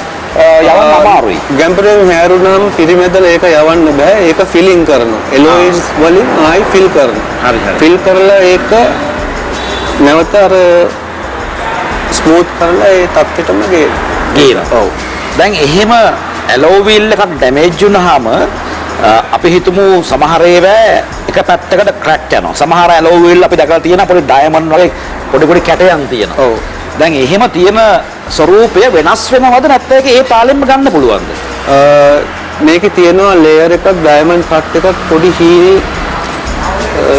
යවන්න අමාරුයි. ගැඹුරින් හැරුණාම පිරිමැදලා ඒක යවන්න බෑ. ඒක ෆිලිං කරනවා. එලෝයිස් වලින් ආයි ෆිල් කරනවා. හරි. ෆිල් කරලා ඒක නැවත අර ස්මූත් කරලා ඒ තත්ත්වෙටම ගේනවා. ඔව්. දැන් එහෙම ඇලෝ වීල් එකක් ඩැමේජ් වුණාම අපි හිතමු සමහර ඒවා එක පැත්තකට ක්‍රැක් යනවා. සමහර ඇලෝ වීල් අපි දැකලා තියෙනවා පොඩි ඩයමන්ඩ් වගේ පොඩි කැටයන් තියෙනවා. ඔව්. දැන් එහෙම තියෙන ස්වරූපය වෙනස් වෙනවද නැත්නම් ඒක ඒ තාලෙන්ම ගන්න පුළුවන්ද? මේකේ තියෙනවා ලේයර් එකක් ඩයමන්ඩ් කට් එකක් පොඩි හීනේ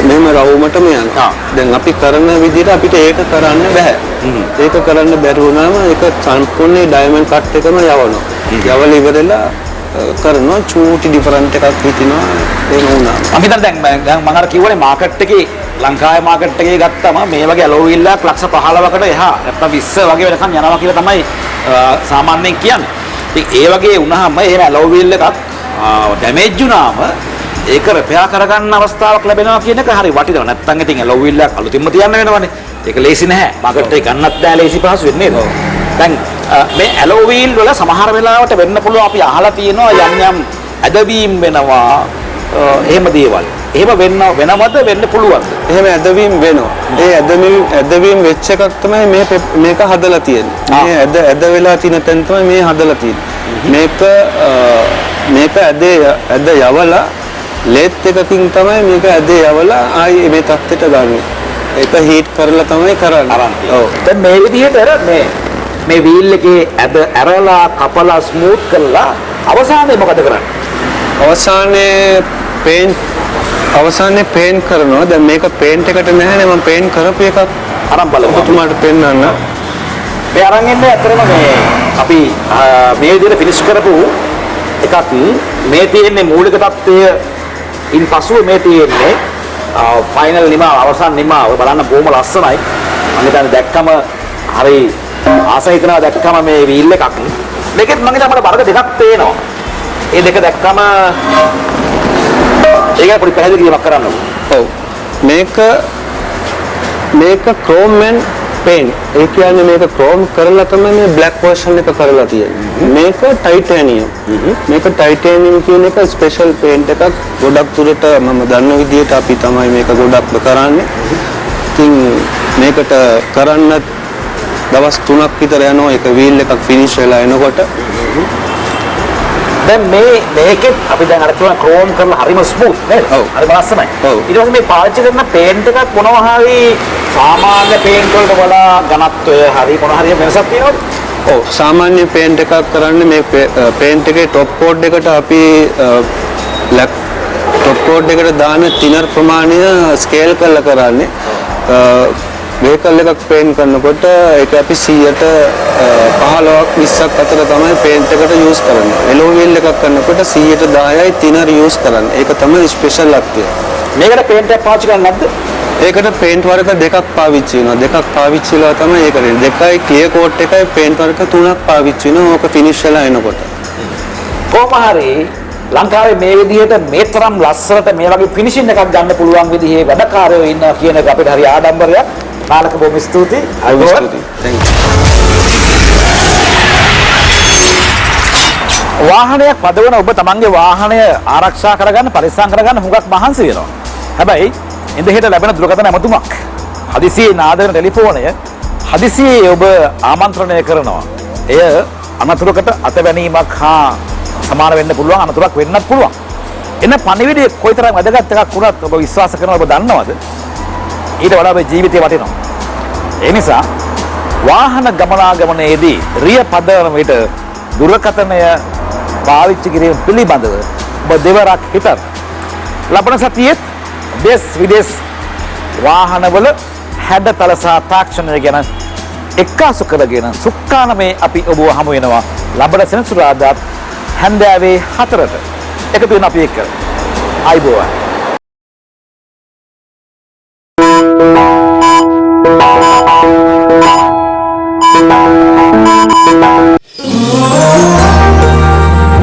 මෙහෙම රවුමටම යනවා. දැන් අපි කරන විදිහට අපිට ඒක කරන්න බෑ. ඒක කරන්න බැරි වුණාම ඒක සම්පූර්ණ ඩයමන්ඩ් කට් එකම යවනවා. යවල ඉවරලා කරනවා චූටි ඩිෆරන්ට් එකක් හිටිනවා ඒක වුණා. මම හිතන්නේ දැන් මම අර කිව්වනේ මාකට් එකේ ලංකාවේ මාකට් එකේ ගත්තම මේ වගේ ඇලෝ වීල් එකක් ලක්ෂ 15කට එහා නැත්නම් 20 වගේ වෙනකන් යනවා කියලා තමයි සාමාන්‍යයෙන් කියන්නේ. ඉතින් ඒ වගේ වුණාම එහෙම ඇලෝ වීල් එකක් ඩැමේජ් වුණාම ඒක රිපෙයාර් කරගන්න අවස්ථාවක් ලැබෙනවා කියන එක හරි වටිනවා. නැත්නම් ඉතින් ඇලෝ වීල් එකක් අලුතින්ම තියන්න වෙනවනේ. ඒක ලේසි නැහැ. මාකට් එකේ ගන්නත් බෑ ලේසි පහසු වෙන්නේ නේද? දැන් මේ ඇලෝ වීල් වල සමහර වෙලාවට වෙන්න පුළුවන් අපි අහලා තියෙනවා යම් ඇදවීම් වෙනවා එහෙම දේවල්. එහෙම වෙනවද වෙන්න පුළුවන්ද? එහෙම ඇදවීම් වෙනවා. ඒ ඇදවීම් වෙච්ච එකක් තමයි මේක හදලා තියෙන්නේ. මේ ඇද වෙලා තියෙන තැන තමයි මේ හදලා තියෙන්නේ. මේක ඇද යවලා ලේත් එකකින් තමයි මේක ඇද යවලා ආයි මේ තත්ත්වයට ගන්න. ඒක හීට් කරලා තමයි කරන්නේ. ඔව්. දැන් මේ විදිහට මේ වීල් එකේ ඇද ඇරලා කපලා ස්මූත් කරලා අවසානයේ මොකද කරන්නේ? අවසානයේ පේන්ට් කරනවා. දැන් මේක පේන්ට් එකට නැහැනේ මම පේන්ට් කරපු එකක් අරන් බලමු. ඔබතුමාට පෙන්නන්න. මේ අරන් ඉන්නේ අතරම මේ අපි මේ විදිහට ෆිනිෂ් කරපු එකක් මේ තියෙන්නේ මූලික තත්ත්වය ඉන් පසුව මේ තියෙන්නේ ෆයිනල් නිමාව අවසන් නිමාව බලන්න බොහොම ලස්සනයි. මම හිතන්නේ දැක්කම හරි ආසයි හිතනවා දැක්කම මේ වීල් එකක්. මේකෙත් මම හිතන්නේ අපිට වර්ග දෙකක් පේනවා. ඒ දෙක දැක්කම ඒක පොඩි පැහැදිලිවීමක් කරන්න ඕනේ. ඔව්. මේක chrome and paint. ඒ කියන්නේ මේක chrome කරලා තමයි මේ black version එක කරලා තියෙන්නේ. මේක titanium. මේක titanium කියන එක special paint එකක්. ගොඩක් දුරට මම දන්න විදිහට අපි තමයි මේක ගොඩක් කරන්නේ. ඉතින් මේකට කරන්න දවස් 3ක් විතර යනවා ඒක wheel එකක් finish වෙලා එනකොට. දැන් මේකෙත් අපි දැන් අර කියන ක්‍රෝම් කරලා හරිම ස්මූත් නේද? හරිම ලස්සනයි. ඊට පස්සේ මේ පාවිච්චි කරන පේන්ට් එකක් මොනවා හරි සාමාන්‍ය පේන්ට් වලට වඩා ඝනත්වය හරි මොනවා හරි වෙනසක් තියෙනවද? ඔව් සාමාන්‍ය පේන්ට් එකක් කරන්නේ මේ පේන්ට් එකේ টොප් කෝඩ් එකට අපි টොප් කෝඩ් එකට දාන තිනර් ප්‍රමාණය ස්කේල් කරලා කරන්නේ. වෙහිකල් එකක් පේන්ට් කරනකොට ඒක අපි 100ට 15ක් 20ක් අතර තමයි පේන්ට් එකට යූස් කරන්නේ. එලෝ වීල් එකක් කරනකොට 100ට 10යි තිනර් යූස් කරන්නේ. ඒක තමයි ස්පෙෂල් අක්තිය. මේකට පේන්ට් එකක් පාවිච්චි කරන්නේ නැද්ද? ඒකට පේන්ට් වර්ග දෙකක් පාවිච්චි වෙනවා. දෙකක් පාවිච්චි වෙලා තමයි ඒක කරන්නේ. දෙකයි ක්ලියර් කෝට් එකයි පේන්ට් වර්ග තුනක් පාවිච්චි වෙනවා. ඕක ෆිනිෂ් වෙලා එනකොට. කොහොම හරි ලංකාවේ මේ විදිහට මේ තරම් ලස්සනට මේ වගේ ෆිනිෂින් එකක් ගන්න පුළුවන් විදිහේ වැඩකාරයෝ ඉන්නවා කියන එක අපිට හරි ආඩම්බරයක්. නාලක බොහොම ස්තුතියි. වාහනයක් පදවන ඔබ තමන්ගේ වාහනය ආරක්ෂා කරගන්න පරිස්සම් කරගන්න හුඟක් මහන්සි වෙනවා. හැබැයි ඉඳහෙට ලැබෙන දුරකථන ඇමතුමක් හදිසියේ නාදන ටෙලිෆෝනය හදිසියේ ඔබ ආමන්ත්‍රණය කරනවා. එය අනතුරකට අතවැනීමක් හා සමාන වෙන්න පුළුවන් අනතුරක් වෙන්නත් පුළුවන්. එන පණිවිඩය කොයිතරම් වැදගත් එකක් වුණත් ඔබ විශ්වාස කරනවා ඔබ දන්නවද? ඊට වඩා ඔබේ ජීවිතේ වටිනවා. ඒ නිසා වාහන ගමනාගමනයේදී රිය පදවන විට දුරකථනය පාවිච්චි කිරීම පිළිබඳව ඔබ දෙවරක් හිතන්න. ලබන සතියේ දේශ විදේශ වාහනවල හැඩතල සහ තාක්ෂණය ගැන එක්කාසු කරගෙන සුක්කානමේ අපි ඔබව හමු වෙනවා. ලබන සෙනසුරාදා හැන්දෑවේ 4ට එකතු වෙන අපි එක්ක. ආයිබෝවන්.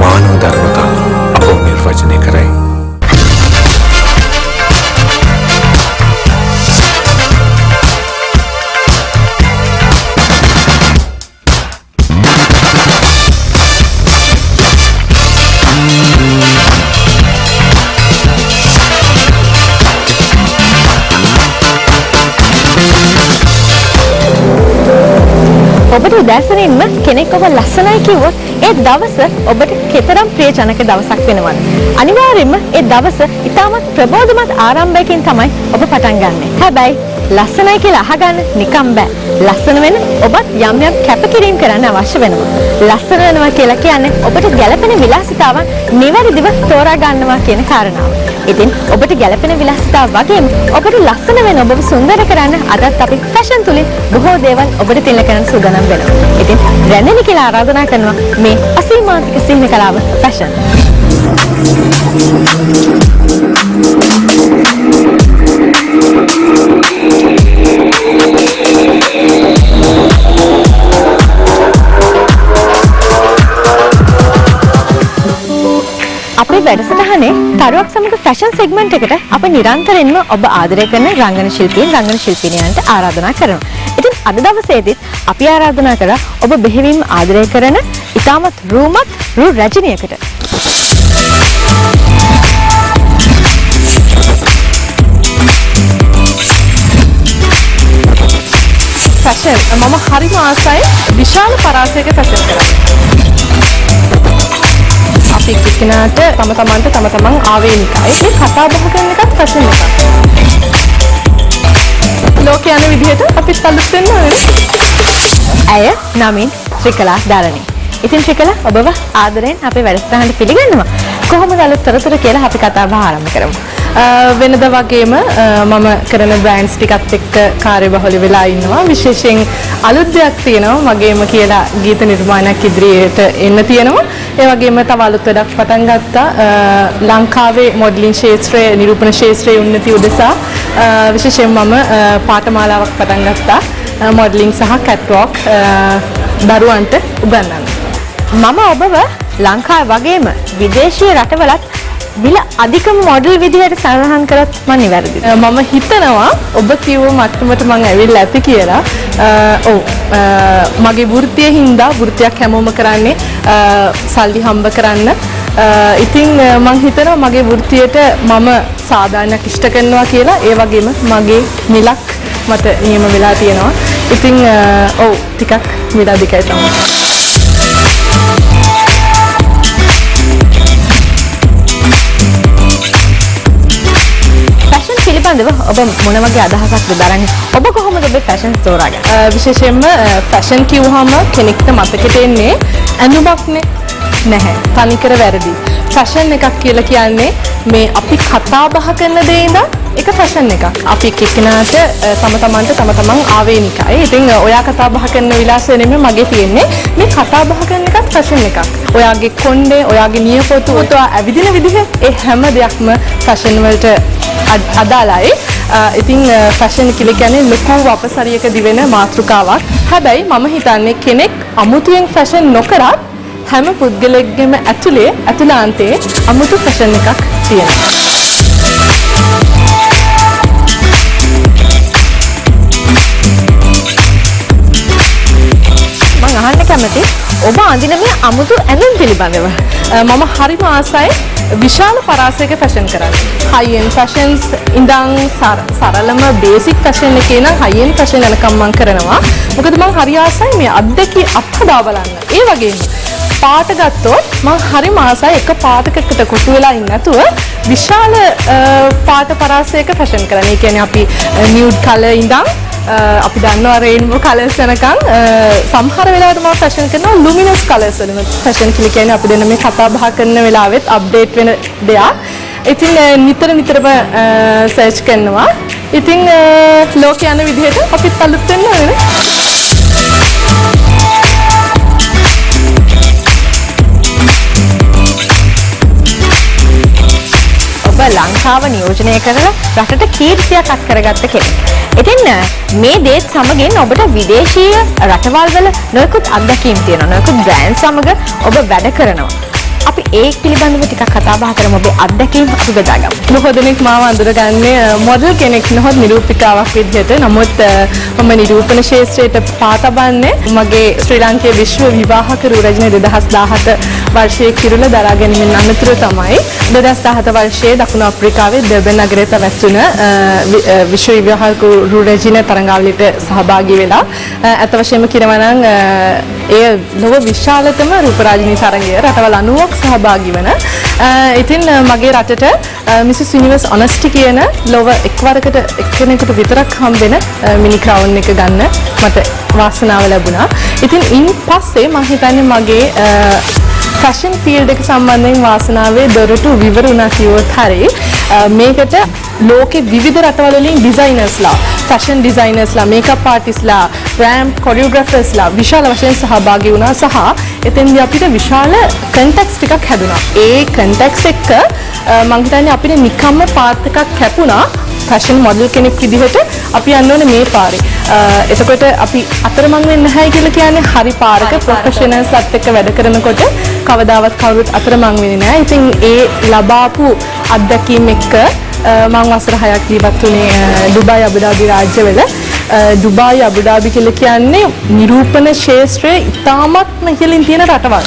මානව ධර්මතා අපව නිර්වචනය කරයි. උදෑසනින්ම කෙනෙක් ඔබ ලස්සනයි කිව්වොත් ඒ දවස ඔබට කෙතරම් ප්‍රියජනක දවසක් වෙනවද? අනිවාර්යයෙන්ම ඒ දවස ඉතාමත් ප්‍රබෝධමත් ආරම්භයකින් තමයි ඔබ පටන් ගන්නෙ. හැබැයි ලස්සනයි කියලා අහගන්න නිකම් බෑ. ලස්සන වෙන ඔබත් යම් යම් කැපකිරීම කරන්න අවශ්‍ය වෙනවා. ලස්සන වෙනවා කියලා කියන්නේ ඔබට ගැළපෙන විලාසිතාවන් නිවැරදිව තෝරා ගන්නවා කියන කාරණාව. ඉතින් ඔබට ගැළපෙන විලාසිතාව වගේම ඔබට ලස්සන වෙන ඔබව සුන්දර කරන්න අදත් අපි ෆැෂන් තුලින් බොහෝ දේවල් ඔබට තිල කරන්න සූදානම් වෙනවා. ඉතින් රැඳෙන්න කියලා ආරාධනා කරනවා මේ අසීමාන්තික සිහින කලාව ෆැෂන්. අපේ වැඩසටහනේ තරුවක් සමග ෆැෂන් සෙග්මන්ට් එකට අපි නිරන්තරයෙන්ම ඔබ ආදරය කරන රංගන ශිල්පීනියන්ට ආරාධනා කරනවා. ඉතින් අද දවසේදීත් අපි ආරාධනා කරා ඔබ බෙහෙවින්ම ආදරය කරන ඉතාමත් රූමත් රූ රැජිනියකට. ෆැෂන් මම හරිම ආසයි විශාල පරාසයක ෆැෂන් කරන්න. අපි එක්කෙනාට තම තමන් ආවේනිකයි. මේ කතා බහ කරන එකත් ෆැෂන් එකක්. ලෝකේ යන විදිහට අපිත් අලුත් වෙන්න ඕනේ. ඇය නමින් ශ්‍රීකලා දරණී. ඉතින් ශ්‍රීකලා ඔබව ආදරෙන් අපේ වැඩසටහනට පිළිගන්නවා. කොහොමද අලුත් තොරතුරු කියලා අපි කතා බහ ආරම්භ කරමු. වෙනද වගේම මම කරන බ්‍රෑන්ඩ්ස් ටිකත් එක්ක කාර්යබහුල වෙලා ඉන්නවා. විශේෂයෙන් අලුත් දෙයක් තියෙනවා මගේම කියලා ගීත නිර්මාණයක් ඉදිරියට එන්න තියෙනවා. ඒ වගේම තව අලුත් වැඩක් පටන් ගත්තා. ලංකාවේ මොඩලින් ක්ෂේත්‍රයේ නිරූපණ ක්ෂේත්‍රයේ උන්නතිය උදෙසා විශේෂයෙන් මම පාඨමාලාවක් පටන් ගත්තා. මොඩලින් සහ කැට්වොක් දරුවන්ට උගන්වන්න. මම ඔබව ලංකාවේ වගේම විදේශීය රටවලත් විල අධිකම මොඩල් විදිහට සඳහන් කරත් මම නිවැරදිද? මම හිතනවා ඔබ කිව්ව මට්ටමට මම ඇවිල්ලා ඇති කියලා. ඔව් මගේ වෘත්තියේ හින්දා වෘත්තියක් හැමෝම කරන්නේ සල්ලි හම්බ කරන්න. ඉතින් මම හිතනවා මගේ වෘත්තියට මම සාධාරණයක් ඉෂ්ට කරනවා කියලා. ඒ වගේම මගේ මිලක් මට නියම වෙලා තියෙනවා. ඉතින් ඔව් ටිකක් මිල අධිකයි තමයි. පිළිබඳව ඔබ මොන වගේ අදහසක්ද දරන්නේ? ඔබ කොහොමද ඔබේ ෆැෂන් තෝරාගන්නේ? විශේෂයෙන්ම ෆැෂන් කිව්වහම කෙනෙක්ට මතකෙට එන්නේ ඇඳුමක්නේ නැහැ. තනිකර වැරදි. ෆැෂන් එකක් කියලා කියන්නේ මේ අපි කතා බහ කරන දේ ඉඳන් ඒක ෆැෂන් එකක්. අපි එක්කෙනාට තම තමන් ආවේනිකයි. ඉතින් ඔයා කතා බහ කරන විලාසය නෙමෙයි මගේ තියෙන්නේ. මේ කතා බහ කරන එකත් ෆැෂන් එකක්. ඔයාගේ කොණ්ඩේ, ඔයාගේ නියපොතු, ඔයා ඇවිදින විදිහ ඒ හැම දෙයක්ම ෆැෂන් වලට අදාළයි. ඉතින් ෆැෂන් කියලා කියන්නේ ලොකු වපසරියක දිවෙන මාතෘකාවක්. හැබැයි මම හිතන්නේ කෙනෙක් අමුතුවෙන් ෆැෂන් නොකරත් හැම පුද්ගලයෙක්ගේම ඇතුළාන්තයේ අමුතු ෆැෂන් එකක් තියෙනවා. මම අහන්න කැමති ඔබ අඳින මේ අමුතු ඇඳුම් පිළිබඳව. මම හරිම ආසයි විශාල පරාසයක ෆැෂන් කරන්න. හයි එන්ඩ් ෆැෂන්ස් ඉඳන් සරලම බේසික් ෆැෂන් එකේ නම් හයි එන්ඩ් ෆැෂන් යනකම් මම කරනවා. මොකද මම හරි ආසයි මේ අත්හදා බලන්න. ඒ වගේම පාට ගත්තොත් මම හරිම ආසයි එක පාටකකට කොටු වෙලා ඉන්න නැතුව විශාල පාට පරාසයක ෆැෂන් කරන්න. ඒ කියන්නේ අපි නියුඩ් කලර් ඉඳන් අපි දන්නවා රේන්බෝ කලර්ස් යනකම් සමහර වෙලාවට මම ෆැෂන් කරනවා ලුමිනස් කලර්ස් වලින්. ෆැෂන් කියලා කියන්නේ අපි දෙන්න මේ කතා බහ කරන වෙලාවෙත් අප්ඩේට් වෙන දෙයක්. ඉතින් නිතරම සර්ච් කරනවා. ඉතින් ලෝකේ යන විදිහට අපිත් අලුත් වෙන්න ඕනේ. ඔබ ලංකාව නියෝජනය කරලා රටට කීර්තියක් අත් කරගත්ත කෙනෙක්. ඉතින් මේ දේත් සමගින් ඔබට විදේශීය රටවල් වල නොයෙකුත් අත්දැකීම් තියෙනවා. නොයෙකුත් බ්‍රෑන්ඩ් සමග ඔබ වැඩ කරනවා. අපි ඒ පිළිබඳව ටිකක් කතා බහ කරමු. ඔබේ අත්දැකීම් අපි බෙදාගමු. බොහෝ දෙනෙක් මාව අඳුරගන්නේ මොඩල් කෙනෙක් නොහොත් නිරූපිකාවක් විදිහට. නමුත් මම නිරූපණ ක්ෂේත්‍රයට පා තබන්නේ මගේ ශ්‍රී ලාංකේය විශ්ව විවාහක රූ රැජිනී 2017 වර්ෂයේ කිරුළ දරා ගැනීමෙන් අනතුරු තමයි 2017 වර්ෂයේ දකුණු අප්‍රිකාවේ ඩර්බන් නගරයේ පැවැත්වුණ විශ්ව විවාහ ගුරු රෙජින තරඟාවලියට සහභාගී වෙලා අත වශයෙන්ම කියනවා නම් එය ලොව විශාලතම රූපරාජිනී තරඟය රටවල් 90ක් සහභාගී වන. ඉතින් මගේ රටට මිසස් යුනිවර්ස් ඔනස්ටි කියන ලොව එක්වරකට එක්කෙනෙකුට විතරක් හම්බෙන මිනි ක්‍රවුන් එක ගන්න මට වාසනාව ලැබුණා. ඉතින් ඉන් පස්සේ මම හිතන්නේ මගේ ෆැෂන් ෆීල්ඩ් එක සම්බන්ධයෙන් වාසනාවේ දොරටු විවරුණා කිව්වොත් හරි. මේකට ලෝකේ විවිධ රටවල වලින් ඩිසයිනර්ස්ලා, ෆැෂන් ඩිසයිනර්ස්ලා, මේකප් ආටිස්ට්ලා, රෑම්ප් කොරියෝග්‍රාෆර්ස්ලා විශාල වශයෙන් සහභාගී වුණා සහ එතෙන්දී අපිට විශාල කන්ටෙක්ස්ට් ටිකක් හැදුනා. ඒ කන්ටෙක්ස්ට් එක මම හිතන්නේ අපිට නිකම්ම පාත් එකක් කැපුණා. ෆැෂන් මොඩල් කෙනෙක් විදිහට අපි යන්න ඕනේ මේ පාරේ. එතකොට අපි අතරමං වෙන්නේ නැහැ කියලා කියන්නේ හරි පාරක ප්‍රොෆෙෂනල්ස්ලත් එක්ක වැඩ කරනකොට කවදාවත් කවුරුත් අතරමං වෙන්නේ නැහැ. ඉතින් ඒ ලබාපු අත්දැකීම් එක්ක මම වසර 6ක් ජීවත් වුණේ ඩුබායි අබුදාබි රාජ්‍යවල. ඩුබායි අබුදාබි කියලා කියන්නේ නිරූපණ ශාස්ත්‍රයේ ඉතාමත්ම ඉහළින් තියෙන රටවල්.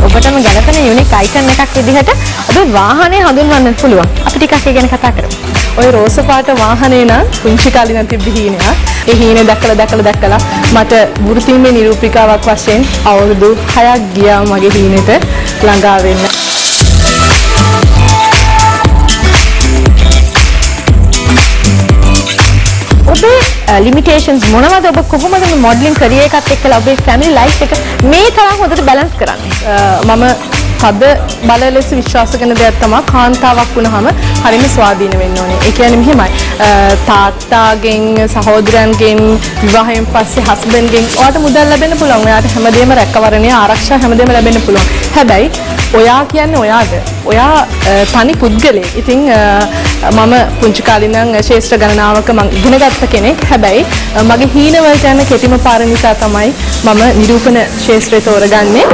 ඔබටම ගැලපෙන යුනික් අයිකන් එකක් විදිහට ඔබේ වාහනේ හඳුන්වන්න පුළුවන්. අපි ටිකක් ඒ ගැන කතා කරමු. ඔය රෝස පාට වාහනේ නම් පුංචි කාලේ නම් තිබ්බ හීනයක්. ඒ හීනේ දැකලා මට වෘත්තීය නිරූපිකාවක් වශයෙන් අවුරුදු 6ක් ගියා මගේ හීනෙට ළඟා වෙන්න. ඔබේ limitations මොනවද? ඔබ කොහොමද මේ මොඩලින් කැරියර් එකත් එක්කලා ඔබේ ෆැමිලි ලයිෆ් එක මේ තරම් හොඳට බැලන්ස් කරන්නේ? මම තද බල ලෙස විශ්වාස කරන දෙයක් තමයි කාන්තාවක් වුණාම හරිම ස්වාධීන වෙන්න ඕනේ. ඒ කියන්නේ මෙහෙමයි. තාත්තාගෙන්, සහෝදරයන්ගෙන්, විවාහයෙන් පස්සේ හස්බන්ඩ්ගෙන් ඔයාට මුදල් ලැබෙන්න පුළුවන්. ඔයාට හැමදේම රැකවරණය, ආරක්ෂා හැමදේම ලැබෙන්න පුළුවන්. හැබැයි ඔයා කියන්නේ ඔයාද? ඔයා තනි පුද්ගලයෙක්. ඉතින් මම පුංචි කාලේ ඉඳන් ශාස්ත්‍ර ගණනාවක මම ඉගෙන ගත්ත කෙනෙක්. හැබැයි මගේ හීන වලට යන කෙටිම පාර නිසා තමයි මම නිරූපණ ශාස්ත්‍රය තෝරගන්නේ.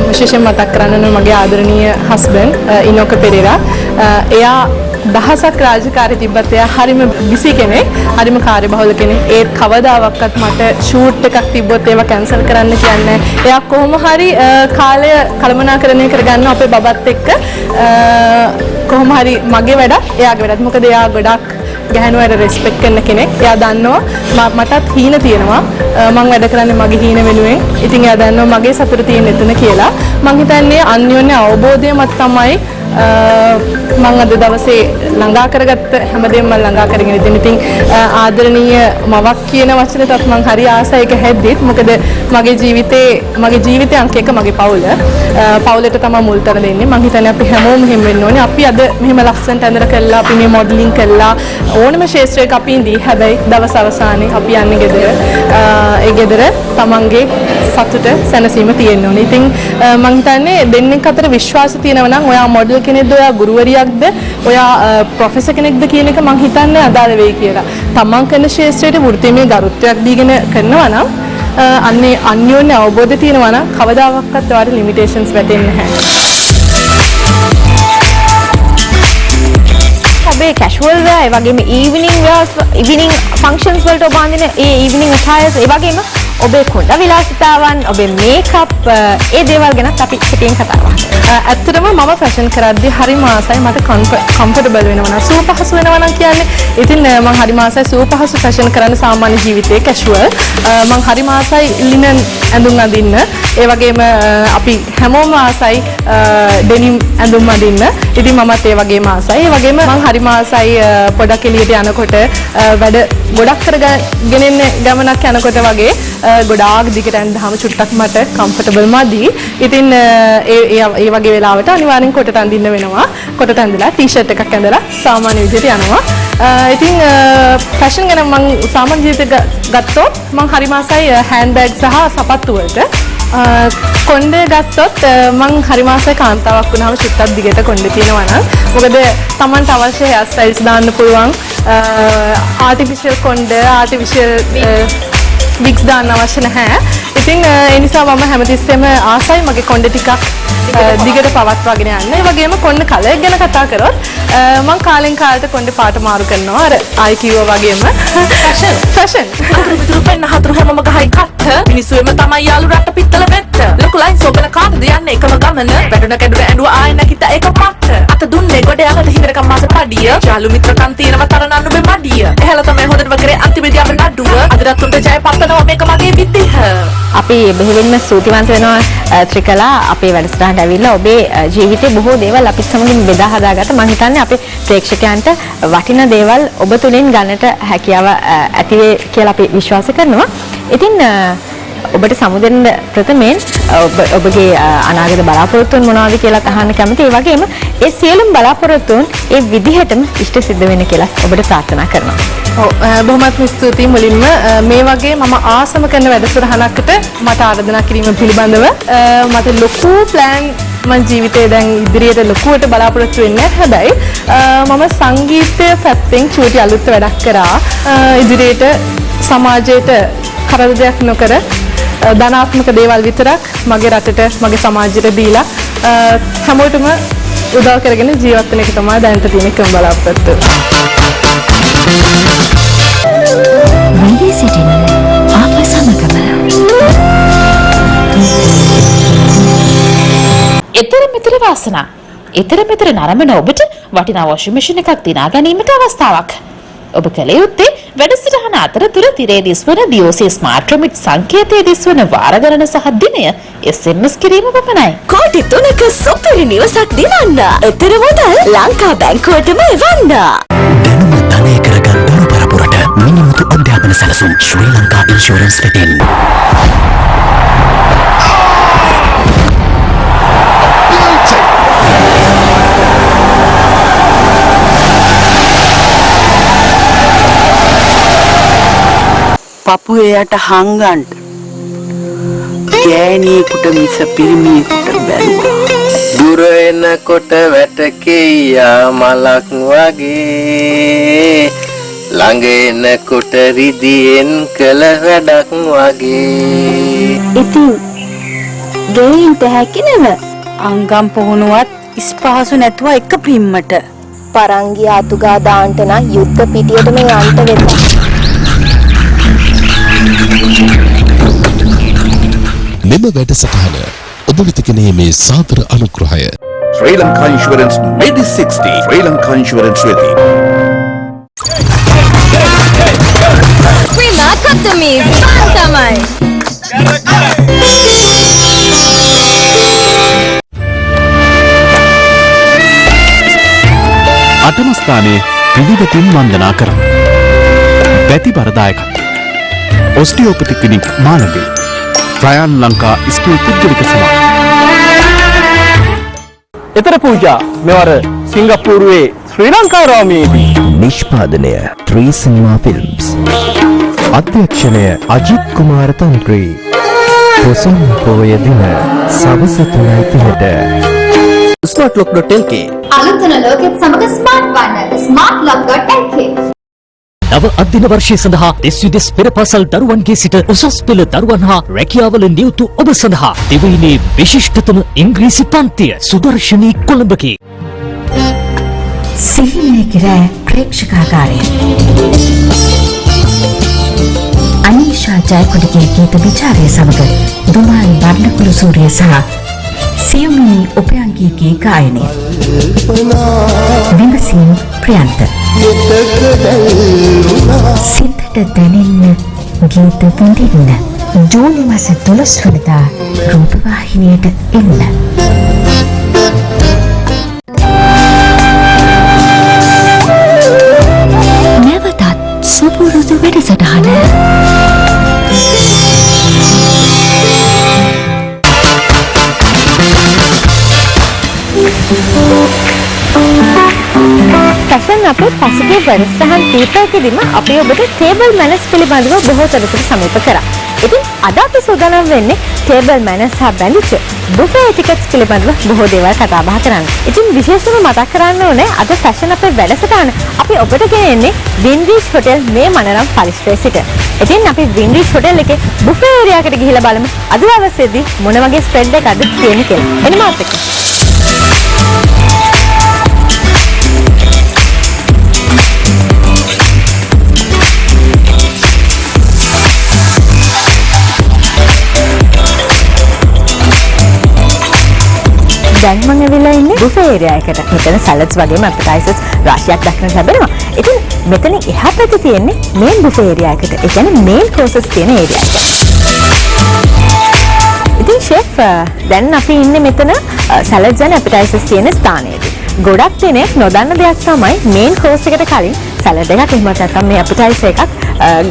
විශේෂයෙන් මතක් කරන්න මගේ ආදරණීය හස්බන්ඩ් ඉනෝක පෙරේරා. එයා දහසක් රාජකාරී තිබ්බත් එයා හරිම බිසි කෙනෙක්, හරිම කාර්යබහුල කෙනෙක්. ඒත් කවදාවත් මට ෂූට් එකක් තිබ්බොත් ඒවා කැන්සල් කරන්න කියන්නේ. එයා කොහොම හරි කාලය කළමනාකරණය කරගන්න අපේ බබත් එක්ක කොහොම හරි මගේ වැඩක් එයාගේ වැඩක්. මොකද එයා ගොඩක් ගැහණුවට රෙස්පෙක්ට් කරන කෙනෙක්. එයා දන්නවා මටත් හීන තියෙනවා. මම වැඩ කරන්නේ මගේ හීන වෙනුවෙන්. ඉතින් එයා දන්නවා මගේ සතුට තියෙන එතන කියලා. මම හිතන්නේ අන්‍යෝන්‍ය අවබෝධය මත තමයි මම අද දවසේ ළඟා කරගත්ත හැමදේම මම ළඟා කරගෙන ඉතින් ආදරණීය මවක් කියන වචනයටත් මම හරි ආසයි ඒක හැද්දෙත්. මොකද මගේ ජීවිතේ අංක එක මගේ පවුල. පවුලට තමයි මුල් තැන දෙන්නේ. මම හිතන්නේ අපි හැමෝම මෙහෙම වෙන්න ඕනේ. අපි අද මෙහෙම ලස්සනට ඇඳලා කළා, අපි මේ මොඩලින් කළා, ඕනම ශාස්ත්‍රයක අපි ඉඳී. හැබැයි දවස් අවසානයේ අපි යන්නේ ගෙදර. ඒ ගෙදර තමන්ගේ සතුට සැනසීම තියෙන්න ඕනේ. ඉතින් මම හිතන්නේ දෙන්නෙක් අතර විශ්වාසය තියෙනවා නම් ඔයා මොඩල් කෙනෙක්ද, ඔයා ගුරුවරියක්ද, ඔයා ප්‍රොෆෙසර් කෙනෙක්ද කියන එක මම හිතන්නේ අදාළ වෙයි කියලා. තමන් කරන ශාස්ත්‍රයට වෘත්තීය ගරුත්වයක් දීගෙන කරනවා නම් අන්නේ අන්‍යෝන්‍ය අවබෝධය තියෙනවා නම් කවදාවත් ඔයාට limitations වැටෙන්නේ නැහැ. ඔබේ casual wear ඒ වගේම evening functions වලට ඔබ අඳින ඒ evening attires ඒ වගේම ඔබේ කුණ්ඩ විලාසිතාවන්, ඔබේ මේකප් ඒ දේවල් ගැනත් අපි පිටින් කතා කරමු. ඇත්තටම මම ෆැෂන් කරද්දී හරිම ආසයි. මට කම්ෆර්ටබල් වෙනවා නම් සුවපහසු වෙනවා නම් කියන්නේ. ඉතින් මම හරිම ආසයි සුවපහසු ෆැෂන් කරන්න සාමාන්‍ය ජීවිතයේ කැෂුවල්. මම හරිම ආසයි ලිනන් ඇඳුම් අඳින්න. ඒ වගේම අපි හැමෝම ආසයි ඩෙනිම් ඇඳුම් අඳින්න. ඉතින් මමත් ඒ වගේම ආසයි. ඒ වගේම මම හරිම ආසයි පොඩක් එළියට යනකොට වැඩ ගොඩක් කරගෙන එන්න ගමනක් යනකොට වගේ ගොඩාක් දිගට ඇඳහම චුට්ටක් මට කම්ෆර්ටබල් මදි. ඉතින් ඒ වගේ වෙලාවට අනිවාර්යෙන් කොටට අඳින්න වෙනවා. කොටට ඇඳලා ටී-ෂර්ට් එකක් ඇඳලා සාමාන්‍ය විදිහට යනවා. ඉතින් ෆැෂන් ගැන මම සාමාන්‍ය ජීවිතේ ගත්තොත් මම හරිම ආසයි හෑන්ඩ් බෑග් සහ සපත්තු වලට. කොණ්ඩය ගත්තොත් මං හරිම ආසයි කාන්තාවක් වුණාම චුට්ටක් දිගට කොණ්ඩේ තියෙනවා නම්. මොකද Tamanට අවශ්‍ය hair styles දාන්න පුළුවන්. ආටිෆිෂල් කොණ්ඩ, ආටිෆිෂල් විග්ස් දාන්න අවශ්‍ය නැහැ. ඉතින් ඒ නිසා මම හැමතිස්සෙම ආසයි මගේ කොණ්ඩේ ටිකක් දිගට පවත්වාගෙන යන්න. ඒ වගේම කොණ්ඩ කලර් ගැන කතා කරොත් මම කාලෙන් කාලට කොණ්ඩේ පාට මාරු කරනවා. අර ආයි කිව්වා වගේම ෆැෂන් විදුරු පෙන්න හතුරු හැමම ගහයි කට්ට මිනිස්සුෙම තමයි යාළු රට පිත්තල වෙත්ත ලොකු ලයින් සොබන කාටද යන්නේ එකම ගමන වැටුණ කැඩුව ඇඬුව ආය නැගිට ඒක මට අත දුන්නේ ගොඩ යකට හිඟරකම් මාස පඩිය යාළු මිත්‍රකම් තියෙනවා තරනන්න ඔබේ මඩිය එහෙල තමයි හොඳට වගරේ අන්තිමේදී අපේ නඩුව අදටත් උන්ට ජය පතනවා මේක මගේ විදිහ අපි බෙහෙවින්ම ස්තුතිවන්ත වෙනවා ත්‍රිකලා අපේ වැඩසටහනට ඇවිල්ලා ඔබේ ජීවිතේ බොහෝ දේවල් අපිත් සමගින් බෙදා හදාගත්ත මම හිතන්නේ අපේ ප්‍රේක්ෂකයන්ට වටින දේවල් ඔබ තුලින් ගන්නට හැකියාව ඇති වේ කියලා අපි විශ්වාස කරනවා. ඉතින් ඔබට සමුදෙන්න ප්‍රථමයෙන් ඔබගේ අනාගත බලාපොරොත්තුන් මොනවද කියලා අහන්න කැමතියි. ඒ වගේම ඒ සියලුම බලාපොරොත්තුන් ඒ විදිහටම ඉෂ්ට සිද්ධ වෙන්න කියලා ඔබට ප්‍රාර්ථනා කරනවා. ඔව් බොහොමත්ම ස්තුතියි මුලින්ම මේ වගේ මම ආසම කරන වැඩසටහනකට මට ආරාධනා කිරීම පිළිබඳව මට ලොකු ප්ලෑන් මම ජීවිතේ දැන් ඉදිරියට ලොකුවට බලාපොරොත්තු වෙන්නේ නැහැ. හැබැයි මම සංගීතය පැත්තෙන් චූටි අලුත් වැඩක් කරා ඉදිරියට සමාජයට කරදරයක් නොකර ධනාත්මක දේවල් විතරක් මගේ රටට මගේ සමාජයට දීලා හැමෝටම උදව් කරගෙන ජීවත් වෙන එක තමයි දැනට තියෙන එකම බලාපොරොත්තු. වීඩියෝ සිටින් අප සමගම ඊතර මෙතර වාසනා ඊතර මෙතර නරඹන ඔබට වටිනා වොෂින් මැෂින් එකක් දිනා ගැනීමට අවස්ථාවක්. ඔබ කල යුත්තේ වැඩසටහන අතරතුර තිරේ දිස්වන DOC ස්මාර්ට් රොමිට් සංකේතයේ දිස්වන වාර ගණන සහ දිනය SMS කිරීම පමණයි. කෝටි 3ක සුපිරි නිවසක් දිනන්න. ඊතර මුදල් ලංකා බැංකුවටම එවන්න. දැනුම ධනය කරගත් දරු පරපුරට මිනිමුතු අධ්‍යාපන සැලසුම් ශ්‍රී ලංකා ඉන්ෂුරන්ස් වෙතින්. පපුවයට හංගන්ට ගෑණියෙකුට මිස පිරිමියෙකුට බැලුවා. දුර එනකොට වැටකෙයියා මලක් වගේ ළඟ එනකොට රිදියෙන් කළ වැඩක් වගේ. ඉතින් ගෙයින්ට හැකිනව අංගම් පුහුණුවත් ඉස්පහසු නැතුව එක පිම්මට පරංගි අතුගා දාන්ට නම් යුද්ධ පිටියටම යන්න වෙනවා. මෙම වැඩසටහන ඔබ වෙත ගෙනීමේ සාදර අනුග්‍රහය ශ්‍රී ලංකා ඉන්ෂුරන්ස් මෙඩි 60 ශ්‍රී ලංකා ඉන්ෂුරන්ස් වෙති. ශ්‍රී ලංකා තමයි. අටම ස්ථානයේ පිළිවෙතින් වන්දනා කරමු. පැතිබරදායකත්වය ඔස්ටියෝපති ක්ලිනික් මානවී ප්‍රයන් ලංකා ස්කූල් පුද්ගලික සමාජ. එතර පූජා මෙවර සිංගප්පූරුවේ ශ්‍රී ලංකාරාමයේදී නිෂ්පාදනය ත්‍රී සිනමා ෆිල්ම්ස් අධ්‍යක්ෂණය අජිත් කුමාර තන්ත්‍රී පොසොන් පෝය දින සවස 3:30ට smartlock.lk අලුතන ලෝකෙත් සමග ස්මාර්ට් වන්න smartlock.lk. නව අධ්‍යයන වර්ෂය සඳහා දෙස් විදෙස් පෙරපාසල් දරුවන්ගේ සිට උසස් පෙළ දරුවන් හා රැකියාවල නියුතු ඔබ සඳහා දෙවයිනේ විශිෂ්ටතම ඉංග්‍රීසි පන්තිය සුදර්ශනී කොළඹකි. සිහිනය කිරෑ ප්‍රේක්ෂකාගාරය අනීෂා ජයකොඩගේ ගීත විචාරය සමග දුමාන් වර්ණකුළු සූරිය සහ සියුමිනි උපයංගීගේ ගායනය විමසීම් ප්‍රියන්ත සිතට දැනෙන්න ගීත විඳින්න ජූනි මාස 12 වෙනිදා රූපවාහිනියට එන්න. නැවතත් සුපුරුදු වැඩසටහන පැසන් අපේ පසුගිය වැඩසටහන් කීපයකදීම අපි ඔබට ටේබල් මැනර්ස් පිළිබඳව බොහෝ තොරතුරු සමීප කරා. ඉතින් අද අපි සූදානම් වෙන්නේ ටේබල් මැනර්ස් හා බැඳිච්ච බුෆේ ටිකට්ස් පිළිබඳව බොහෝ දේවල් කතා බහ කරන්න. ඉතින් විශේෂයෙන්ම මතක් කරන්න ඕනේ අද ෆැෂන් අපේ වැඩසටහන අපි ඔබට ගෙනෙන්නේ වින්රීච් හොටෙල් මේ මනරම් පරිශ්‍රයේ සිට. ඉතින් අපි වින්රීච් හොටෙල් එකේ බුෆේ ඒරියා එකට ගිහිල්ලා බලමු අද දවසේදී මොන වගේ ස්ප්‍රෙඩ් එකක්ද තියෙන්නේ කියලා. එන්න මාත් එක්ක. දැන් මම ඇවිල්ලා ඉන්නේ බුෆේ ඒරියා එකට. මෙතන සලාඩ්ස් වගේම ඇපටයිසර්ස් රාශියක් දක්නට ලැබෙනවා. ඉතින් මෙතන එහා පැත්තේ තියෙන්නේ මේන් බුෆේ ඒරියා එකට. ඒ කියන්නේ මේන් කෝසස් තියෙන ඒරියා එක. ඉතින් ෂෙෆ් දැන් අපි ඉන්නේ මෙතන සලාඩ්ස් and ඇපටයිසර්ස් තියෙන ස්ථානයේදී. ගොඩක් දෙනෙක් නොදන්න දෙයක් තමයි මේන් කෝස් එකට කලින් සලාඩ් එකක් එහෙම නැත්නම් මේ ඇපටයිසර් එකක්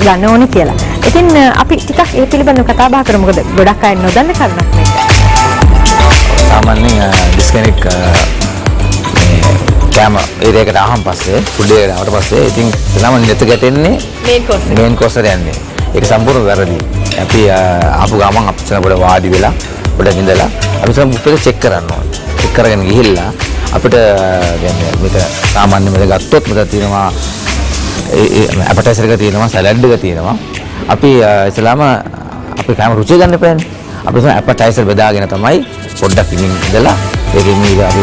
ගන්න ඕනේ කියලා. ඉතින් අපි ටිකක් ඒ පිළිබඳව කතා බහ කරමු. මොකද ගොඩක් අය නොදන්න කරුණක් මේක. සාමාන්‍යයෙන් ඩිස්කනෙක් මේ කැම ඒරියා එකට ආවම පස්සේ ෆුඩ් එකට ආවට පස්සේ ඉතින් සාමාන්‍යයෙන් දෙත ගැටෙන්නේ මේන් කෝස් එකට යන්නේ. ඒක සම්පූර්ණ වැරදි. අපි ආපු ගමන් අපිට පොඩ වාඩි වෙලා පොඩක් ඉඳලා අපි සම බුෆේ එක චෙක් කරන්න ඕනේ. චෙක් කරගෙන ගිහිල්ලා අපිට කියන්නේ මේක සාමාන්‍ය මෙතන ගත්තොත් මෙතන තියෙනවා ඇපටයිසර් එක තියෙනවා සලාඩ් එක තියෙනවා. අපි ඉස්ලාම අපි කැම රුචිය ගන්න එපානේ. අපි තමයි ඇපටයිසර් බෙදාගෙන තමයි පොඩ්ඩක් ඉඳලා ඒකෙන් අපි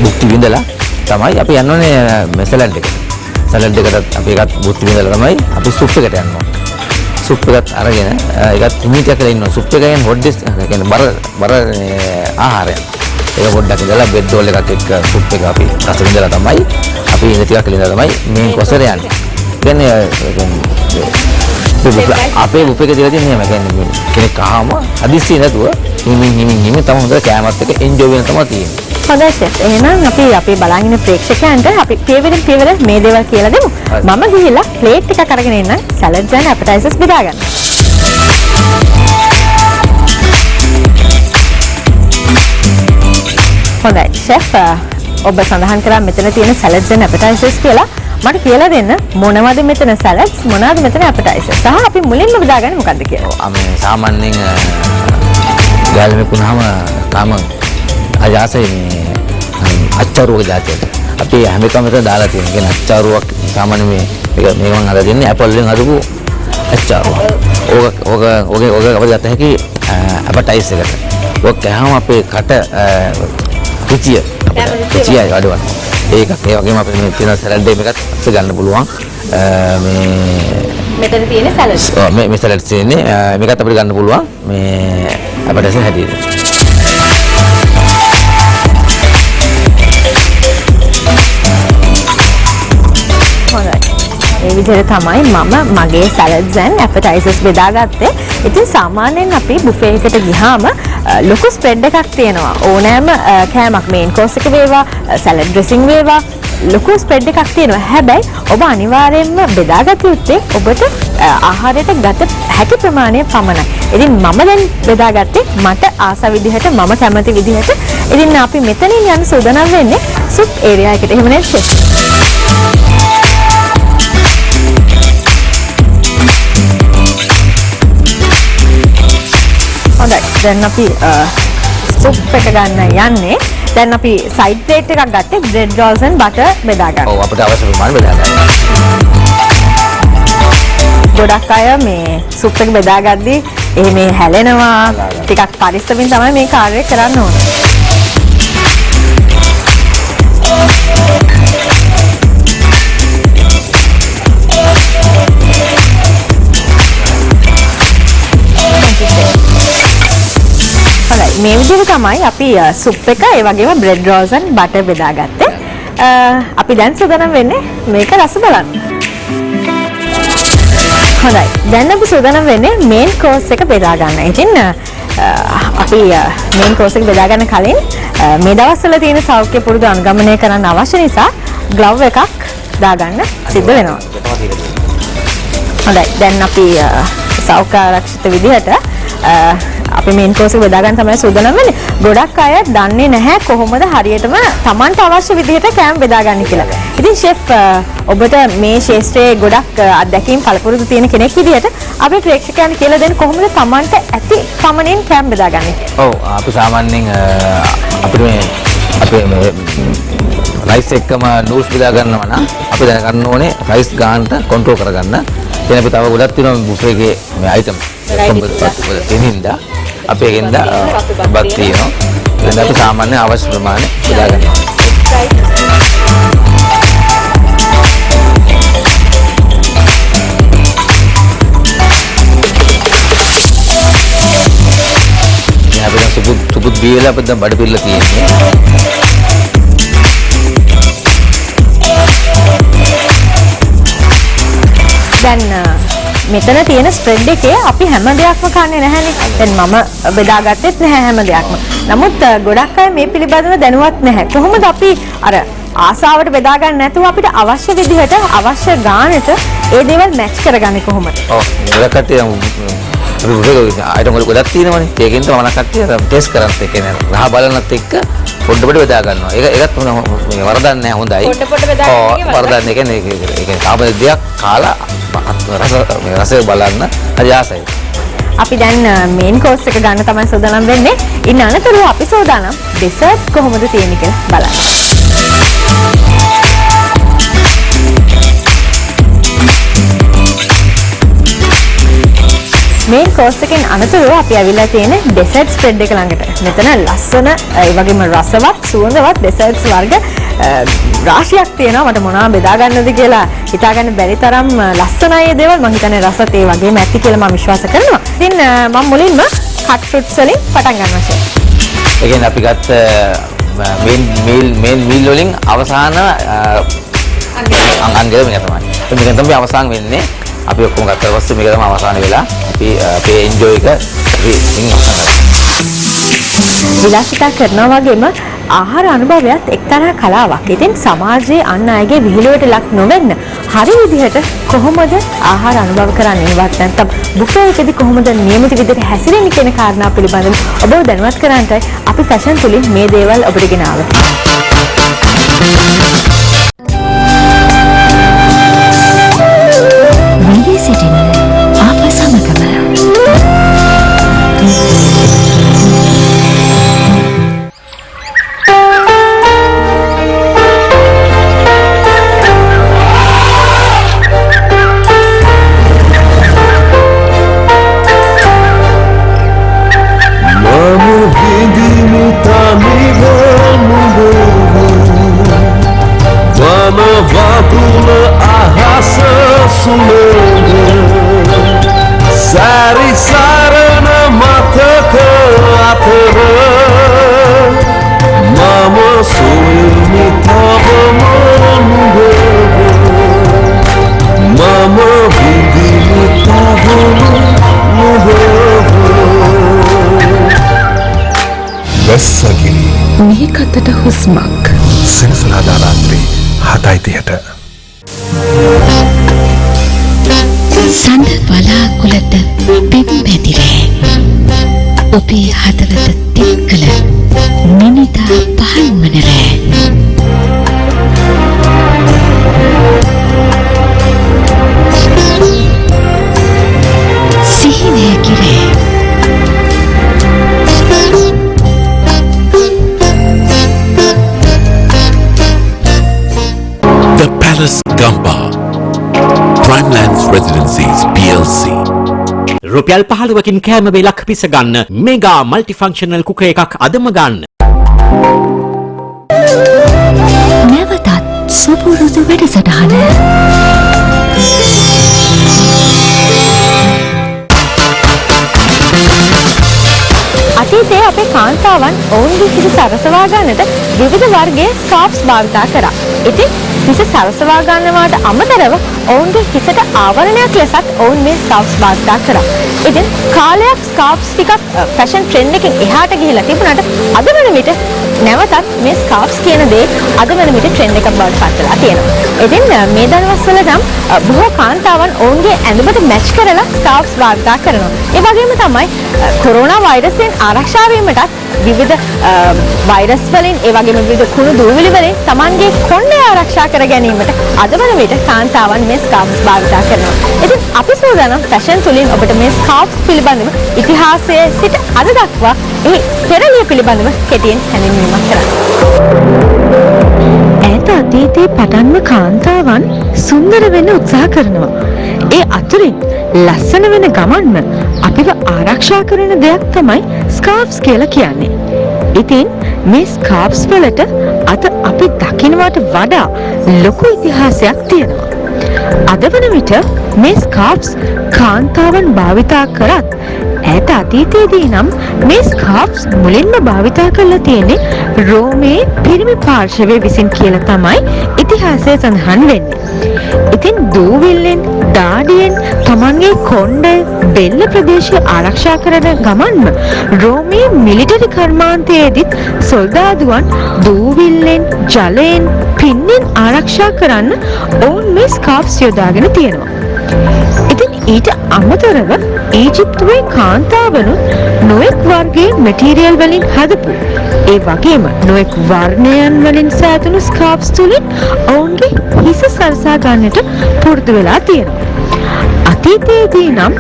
බුක්ටි විඳලා තමයි අපි යන්න ඕනේ මේ සලාඩ් එකට. සලාඩ් එකට අපි එකත් බුක්ටි විඳලා තමයි අපි සුප් එකට යන්න ඕනේ. සුප් එකත් අරගෙන ඒකත් හිමීටියක් කරලා ඉන්නවා. සුප් එක කියන්නේ හොඩ් කියන්නේ බර ආහාරයක්. ඒක පොඩ්ඩක් ඉඳලා බෙඩ් රෝල් එකක් එක්ක සුප් එක අපි රස විඳලා තමයි අපි ඉඳ ටිකක් ඉඳලා තමයි මේන් කොසරේ යන්නේ. කියන්නේ අපේ බුෆේ එකේ තියලා තියෙන එහෙම කියන්නේ කෙනෙක් අහම හදිස්සිය නැතුව හිමින් තම හොඳට කෑමත් එක එන්ජොයි වෙන තමයි තියෙන්නේ. හොඳයි ෂෙෆ්. එහෙනම් අපි බලන් ඉන්න ප්‍රේක්ෂකයන්ට අපි පියවර මේ දේවල් කියලා දෙමු. මම ගිහිල්ලා ප්ලේට් එකක් අරගෙන එන්න සලාඩ්ස් and ඇපටයිසර්ස් බෙදා ගන්න. හොඳයි ෂෙෆ්. ඔබ සඳහන් කරා මෙතන තියෙන සලාඩ්ස් and ඇපටයිසර්ස් කියලා. මට කියලා දෙන්න මොනවද මෙතන සලාඩ්ස් මොනවද මෙතන ඇපටයිසර්ස් සහ අපි මුලින්ම බෙදාගන්නේ මොකද්ද කියලා. ඔව් මේ සාමාන්‍යයෙන් ගාල්මේ පුනහම කාම අජාසයි මේ අච්චාරුවක જાතියට. අපි හැම එකම මෙතන දාලා තියෙනවා. කියන්නේ අච්චාරුවක් සාමාන්‍ය මේ මම හදලා දෙන්නේ ඇපල් වලින් හදපු අච්චාරුව. ඕක අපිට ගත හැකි ඇපටයිසර් එකට. ඕක කෑම අපේ කට රුචිය වැඩවන. ඒකත් ඒ වගේම අපිට මේ තියෙන සලාඩ් එකත් ගන්න පුළුවන්. මෙතන තියෙන සලාඩ්. ඔව් මේ සලාඩ් තියෙන්නේ මේකත් අපිට ගන්න පුළුවන්. මේ ඇපටයිසර් හැටියට. හොඳයි. ඒ විදිහට තමයි මම මගේ සලාඩ්ස් and ඇපටයිසර්ස් බෙදාගත්තේ. ඉතින් සාමාන්‍යයෙන් අපි බුෆේ එකට ගියාම ලොකු ස්ප්‍රෙඩ් එකක් තියෙනවා. ඕනෑම කෑමක් මේන් කෝස් එක වේවා, සලාඩ් ඩ්‍රෙසින් වේවා ලොකු ස්ප්‍රෙඩ් එකක් තියෙනවා. හැබැයි ඔබ අනිවාර්යයෙන්ම බෙදාගත යුත්තේ ඔබට ආහාරයට ගත හැකි ප්‍රමාණය පමණයි. ඉතින් මම දැන් බෙදාගත්තේ මට ආස විදිහට මම කැමති විදිහට. ඉතින් අපි මෙතනින් යන්න සූදානම් වෙන්නේ සුප් ඒරියා එකට. එහෙම නේද ෂෙෆ්? හොඳයි. දැන් අපි සුප් එක ගන්න යන්නේ. දැන් අපි සයිඩ් ප්ලේට් එකක් ගත්තේ බ්‍රෙඩ් රෝල්ස් and බටර් බෙදා ගන්න. ඔව් අපිට අවශ්‍ය ප්‍රමාණය බෙදා ගන්න. ගොඩක් අය මේ සුප් එක බෙදාගද්දී මේ හැලෙනවා ටිකක් පරිස්සමින් තමයි මේ කාර්යය කරන්න ඕනේ. මේ විදිහට තමයි අපි සුප් එක ඒ වගේම බ්‍රෙඩ් රෝල්ස් and බටර් බෙදාගත්තේ. අපි දැන් සූදානම් වෙන්නේ මේක රස බලන්න. හොඳයි. දැන් අපි සූදානම් වෙන්නේ මේන් කෝස් එක බෙදා ගන්න. ඉතින් අපි මේන් කෝස් එක බෙදා ගන්න කලින් මේ දවස්වල තියෙන සෞඛ්‍ය පුරුදු අනුගමනය කරන්න අවශ්‍ය නිසා ග්ලව් එකක් දාගන්න සිද්ධ වෙනවා. හොඳයි. දැන් අපි සෞඛ්‍ය ආරක්ෂිත විදිහට අපි මේන් කෝස් එක බෙදා ගන්න තමයි සූදානම් වෙන්නේ. ගොඩක් අය දන්නේ නැහැ කොහොමද හරියටම Tamanට අවශ්‍ය විදිහට කෑම බෙදා ගන්න කියලා. ඉතින් ෂෙෆ් ඔබට මේ ශාස්ත්‍රයේ ගොඩක් අත්දැකීම් පළපුරුදු තියෙන කෙනෙක් විදිහට අපේ ප්‍රේක්ෂකයන් කියලා දෙන්න කොහොමද Tamanට ඇති පමණින් කෑම බෙදාගන්නේ? ඔව් අපි සාමාන්‍යයෙන් අපිට මේ රයිස් එක්කම නූඩ්ස් බෙදා ගන්නවා නම් අපි දැනගන්න ඕනේ රයිස් ගානට කන්ට්‍රෝල් කරගන්න. එතන අපි තව ගොඩක් තියෙනවා බුෆේ එකේ මේ අයිටම් එනින්දා අපි එකෙන්ද බත් තියෙනවා. එහෙනම් අපි සාමාන්‍ය අවශ්‍ය ප්‍රමාණය බෙදා ගන්නවා. සුපුත් බීලා අපිට දැන් බඩ පිරලා තියෙන්නේ. දැන් මෙතන තියෙන ස්ප්‍රෙඩ් එකේ අපි හැම දෙයක්ම කන්නේ නැහැනේ. දැන් මම බෙදාගත්තෙත් නැහැ හැම දෙයක්ම. නමුත් ගොඩක් අය මේ පිළිබඳව දැනුවත් නැහැ. කොහොමද අපි අර ආසාවට බෙදා ගන්න නැතුව අපිට අවශ්‍ය විදිහට අවශ්‍ය ගානට ඒ දේවල් මැච් කරගන්නේ කොහොමද? ඔව් ගොඩක් කට්ටිය අයිටම් වල ගොඩක් තියෙනවනේ. ඒකෙන් තමයි මම කට්ටිය ටෙස්ට් කරන්ත් ඒ කියන්නේ රහ බලනත් එක්ක පොඩ පොඩ බෙදා ගන්නවා. ඒකත් මේ වරදක් නැහැ හොඳයි. පොඩ වරදක් නැහැ කියන්නේ ඒ කියන්නේ කාම දෙයක් කාලා රස බලන්න හරි ආසයි. අපි දැන් මේන් කෝස් එක ගන්න තමයි සූදානම් වෙන්නේ. ඉන්න අනතුරුව අපි සූදානම් ඩෙසර්ට් කොහොමද තියෙන්නේ කියලා බලන්න. මේන් කෝස් එකෙන් අනතුරුව අපි ඇවිල්ලා තියෙන ඩෙසර්ට් ස්ප්‍රෙඩ් එක ළඟට. මෙතන ලස්සන ඒ වගේම රසවත් සුවඳවත් ඩෙසර්ට්ස් වර්ග රාශියක් තියෙනවා. මට මොනවා බෙදා ගන්නද කියලා හිතා ගන්න බැරි තරම් ලස්සනයි ඒ දේවල්. මම හිතන්නේ රසත් ඒ වගේම ඇති කියලා මම විශ්වාස කරනවා. ඉතින් මම මුලින්ම කට් ෆෘට්ස් වලින් පටන් ගන්නවා ෂෙෆ්. ඒ කියන්නේ අපි ගත්ත මේන් මීල් වලින් අවසාන අංගය මේක තමයි. මේක තමයි අවසාන වෙන්නේ. අපි ඔක්කොම ගත්තා පස්සේ මේක තමයි අවසාන වෙලා අපි අපේ එන්ජොයි එක අපි අවසන් කරනවා. විලාසිතා කරනවා වගේම ආහාර අනුභවයත් එක්තරා කලාවක්. ඉතින් සමාජයේ අන් අයගේ විහිළුවට ලක් නොවෙන්න හරි විදිහට කොහොමද ආහාර අනුභව කරන්නේ වත් නැත්නම් බුෆේ එකේදී කොහොමද නියමිත විදිහට හැසිරෙන්නේ කියන කාරණා පිළිබඳව ඔබව දැනුවත් කරන්නයි අපි ෆැෂන් තුලින් මේ දේවල් ඔබට ගෙනාවේ. රැඳී සිටින අප සමගම Sari sarana mataka atara Mama soyni tava manubava Mama vindini tava manubava Vessagiri මේ කතට හුස්මක් සෙනසුරාදා රාත්‍රී 7:30ට සඳ වලාකුළට පෙම් පැතිරේ ඔබේ හදවත තිත් කළ මිනිදා පහන්වන රෑ සිහිනය කිරේ The Palace Gamba Primelands Residencies PLC රුපියල් 15කින් කෑම වේලක් පිස ගන්න මෙගා මල්ටිෆන්ක්ෂනල් කුකර් එකක් අදම ගන්න. නැවතත් සුපුරුදු වැඩසටහන අතීතයේ අපේ කාන්තාවන් ඔවුන්ගේ හිස සරසවා ගන්නට විවිධ වර්ගයේ ස්කාර්ෆ්ස් භාවිතා කරා. ඉතින් හිස සරසවා ගන්නවාට අමතරව ඔවුන්ගේ හිසට ආවරණයක් ලෙසත් ඔවුන් මේ ස්කාර්ෆ්ස් භාවිතා කරා. ඉතින් කාලයක් ස්කාර්ෆ්ස් ටිකක් ෆැෂන් ට්‍රෙන්ඩ් එකකින් එහාට ගිහිලා තිබුණාට අද වන විට නැවතත් මේ ස්කාර්ෆ්ස් කියන දේ අද වෙන විට ට්‍රෙන්ඩ් එකක් බවට පත් වෙලා තියෙනවා. ඉතින් මේ දවස්වල නම් බොහෝ කාන්තාවන් ඔවුන්ගේ ඇඳුමට මැච් කරලා ස්කාර්ෆ්ස් භාවිත කරනවා. ඒ වගේම තමයි කොරෝනා වෛරසයෙන් ආරක්ෂා වීමටත් විවිධ වෛරස් වලින් ඒ වගේම විවිධ කුණු දූවිලි වලින් Tamanගේ කොණ්ඩය ආරක්ෂා කර ගැනීමට අද වන විට කාන්තාවන් මේ ස්කාර්ෆ්ස් භාවිත කරනවා. ඉතින් අපි සූදානම් ෆැෂන් තුලින් ඔබට මේ ස්කාර්ෆ්ස් පිළිබඳව ඉතිහාසයේ සිට අද දක්වා එහි පෙරළිය පිළිබඳව කෙටියෙන් හැඳින්වීමක් කරන්න. ඈත අතීතයේ පටන්ම කාන්තාවන් සුන්දර වෙන්න උත්සාහ කරනවා. ඒ අතුරින් ලස්සන වෙන ගමන්ම අපිව ආරක්ෂා කරන දෙයක් තමයි ස්කාර්ෆ්ස් කියලා කියන්නේ. ඉතින් මේ ස්කාර්ෆ්ස් වලට අද අපි දකින්නට වඩා ලොකු ඉතිහාසයක් තියෙනවා. අද වන විට මේ ස්කාර්ෆ්ස් කාන්තාවන් භාවිතා කරත් ඈත අතීතයේදී නම් මේ ස්කාර්ෆ්ස් මුලින්ම භාවිතා කරලා තියෙන්නේ රෝමයේ පිරිමි පාර්ශවය විසින් කියලා තමයි ඉතිහාසය සඳහන් වෙන්නේ. ඉතින් දූවිල්ලෙන් දාඩියෙන් Tamanගේ කොණ්ඩය බෙල්ල ප්‍රදේශය ආරක්ෂා කරන ගමන්ම රෝමයේ මිලිටරි කර්මාන්තයේදීත් සොල්දාදුවන් දූවිල්ලෙන් ජලයෙන් පින්නෙන් ආරක්ෂා කරන්න ඔවුන් මේ ස්කාර්ෆ්ස් යොදාගෙන තියෙනවා. ඉතින් ඊට අමතරව ඊජිප්තුවේ කාන්තාවනුත් නොයෙක් වර්ගයේ මැටීරියල් වලින් හදපු ඒ වගේම නොයෙක් වර්ණයන් වලින් සෑදුණු ස්කාර්ෆ්ස් තුලින් ඔවුන්ගේ හිස සරසා ගන්නට පුරුදු වෙලා තියෙනවා. අතීතයේදී නම්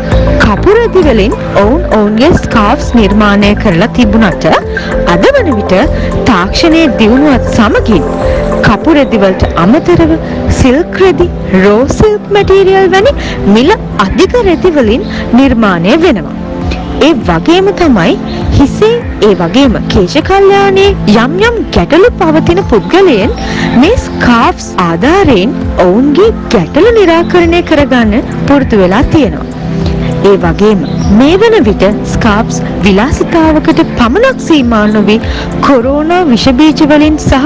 කපුරැදි වලින් ඔවුන්ගේ ස්කාර්ෆ්ස් නිර්මාණය කරලා තිබුණට අද වන විට තාක්ෂණයේ දියුණුවත් සමගින් කපුරැදි වලට අමතරව සිල්ක් රෙදි, රෝ සිල්ක් මැටීරියල් වැනි මිල අධික රෙදි වලින් නිර්මාණය වෙනවා. ඒ වගේම තමයි හිසේ ඒ වගේම කේශ කල්යාණයේ යම් යම් ගැටලු පවතින පුද්ගලයන් මේ ස්කාර්ෆ්ස් ආධාරයෙන් ඔවුන්ගේ ගැටලු निराකරණය කරගන්න පුරුදු වෙලා තියෙනවා. ඒ වගේම මේ වන විට ස්කාර්ෆ්ස් විලාසිතාවකට පමණක් සීමා නොවී කොරෝනා විෂ බීජ වලින් සහ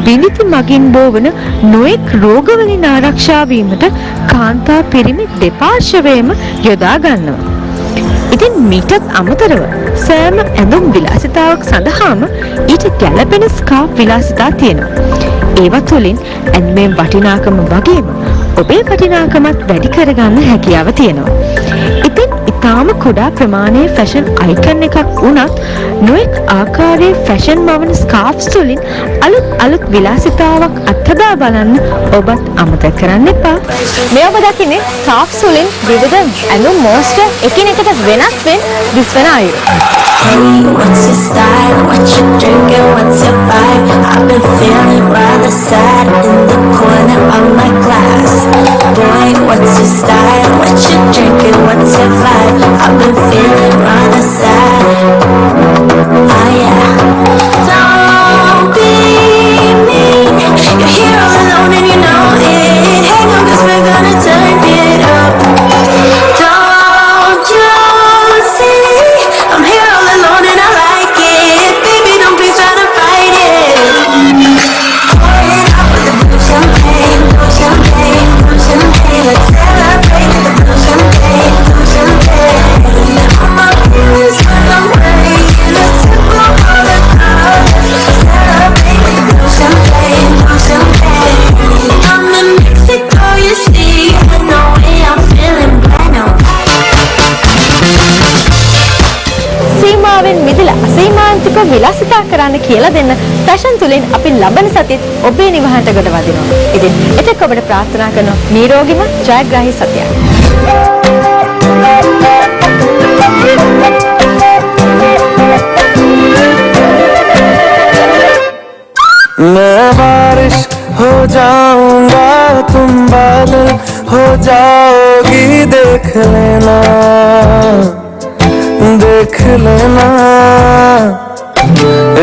බිලිති මගින් බෝවන නොයෙක් රෝග වලින් ආරක්ෂා වීමට කාන්තා පිරිමි දෙපාර්ශවයේම යොදා ගන්නවා. ඉතින් මීටත් අමතරව සෑම ඇඳුම් විලාසිතාවක් සඳහාම ඊට ගැළපෙන ස්කාර්ෆ් විලාසිතා තියෙනවා. ඒවා තුළින් ඇඳුමේ වටිනාකම වගේම ඔබේ වටිනාකමත් වැඩි කරගන්න හැකියාව තියෙනවා. ඉතින් ඉතාම කුඩා ප්‍රමාණයේ ෆැෂන් අයිකන් එකක් වුණත් නොයෙක් ආකාරයේ ෆැෂන් මවන ස්කාර්ෆ්ස් තුළින් අලුත් විලාසිතාවක් අත්හදා බලන්න ඔබත් අමතක කරන්න එපා. මේ ඔබ දකින්නේ ස්කාර්ෆ්ස් වලින් විවිධ ඇඳුම් මෝස්ටර් එකිනෙකට වෙනස් වෙන දිස්වන අයුරු. Hey, what's your style? What you drinking? What's your vibe? I've been feeling rather sad in the corner of my class. Boy, what's your style? What you drinking? What's your vibe? I've been feeling rather sad. Oh yeah. Don't be mean. You're here all alone and you know it. Hang on, 'cause we're gonna turn it up. Don't you see? I'm here all alone and I like it. Baby, don't please try to fight it. Pour it up with the blue champagne, blue champagne, blue champagne. Let's celebrate with the blue champagne, blue champagne. All my feelings when I'm ready in a sip of all the colors. Let's celebrate with the blue champagne, blue champagne. I'm in Mexico, you see, and no way I'm feeling bueno. සීමාවෙන් මිදලා අසීමාන්තික විලාසිතා කරන්න කියලා දෙන්න fashion තුලින් අපි ලබන සතියේත් ඔබේ නිවහනට ගොඩ වදිනවා. ඉතින් එතෙක් ඔබට ප්‍රාර්ථනා කරනවා නිරෝගීම ජයග්‍රාහී සතියක්. मैं बारिश हो जाऊंगा तुम बादल हो जाओगी देख लेना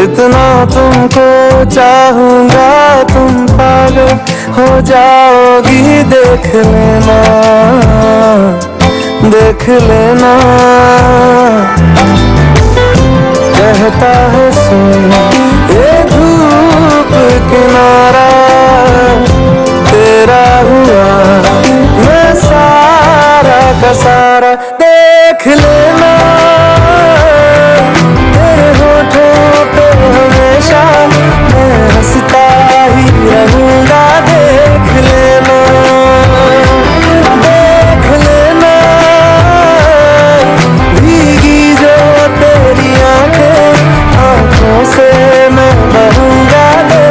इतना तुमको चाहूंगा तुम पागल हो जाओगी देख लेना कहता है सुन ये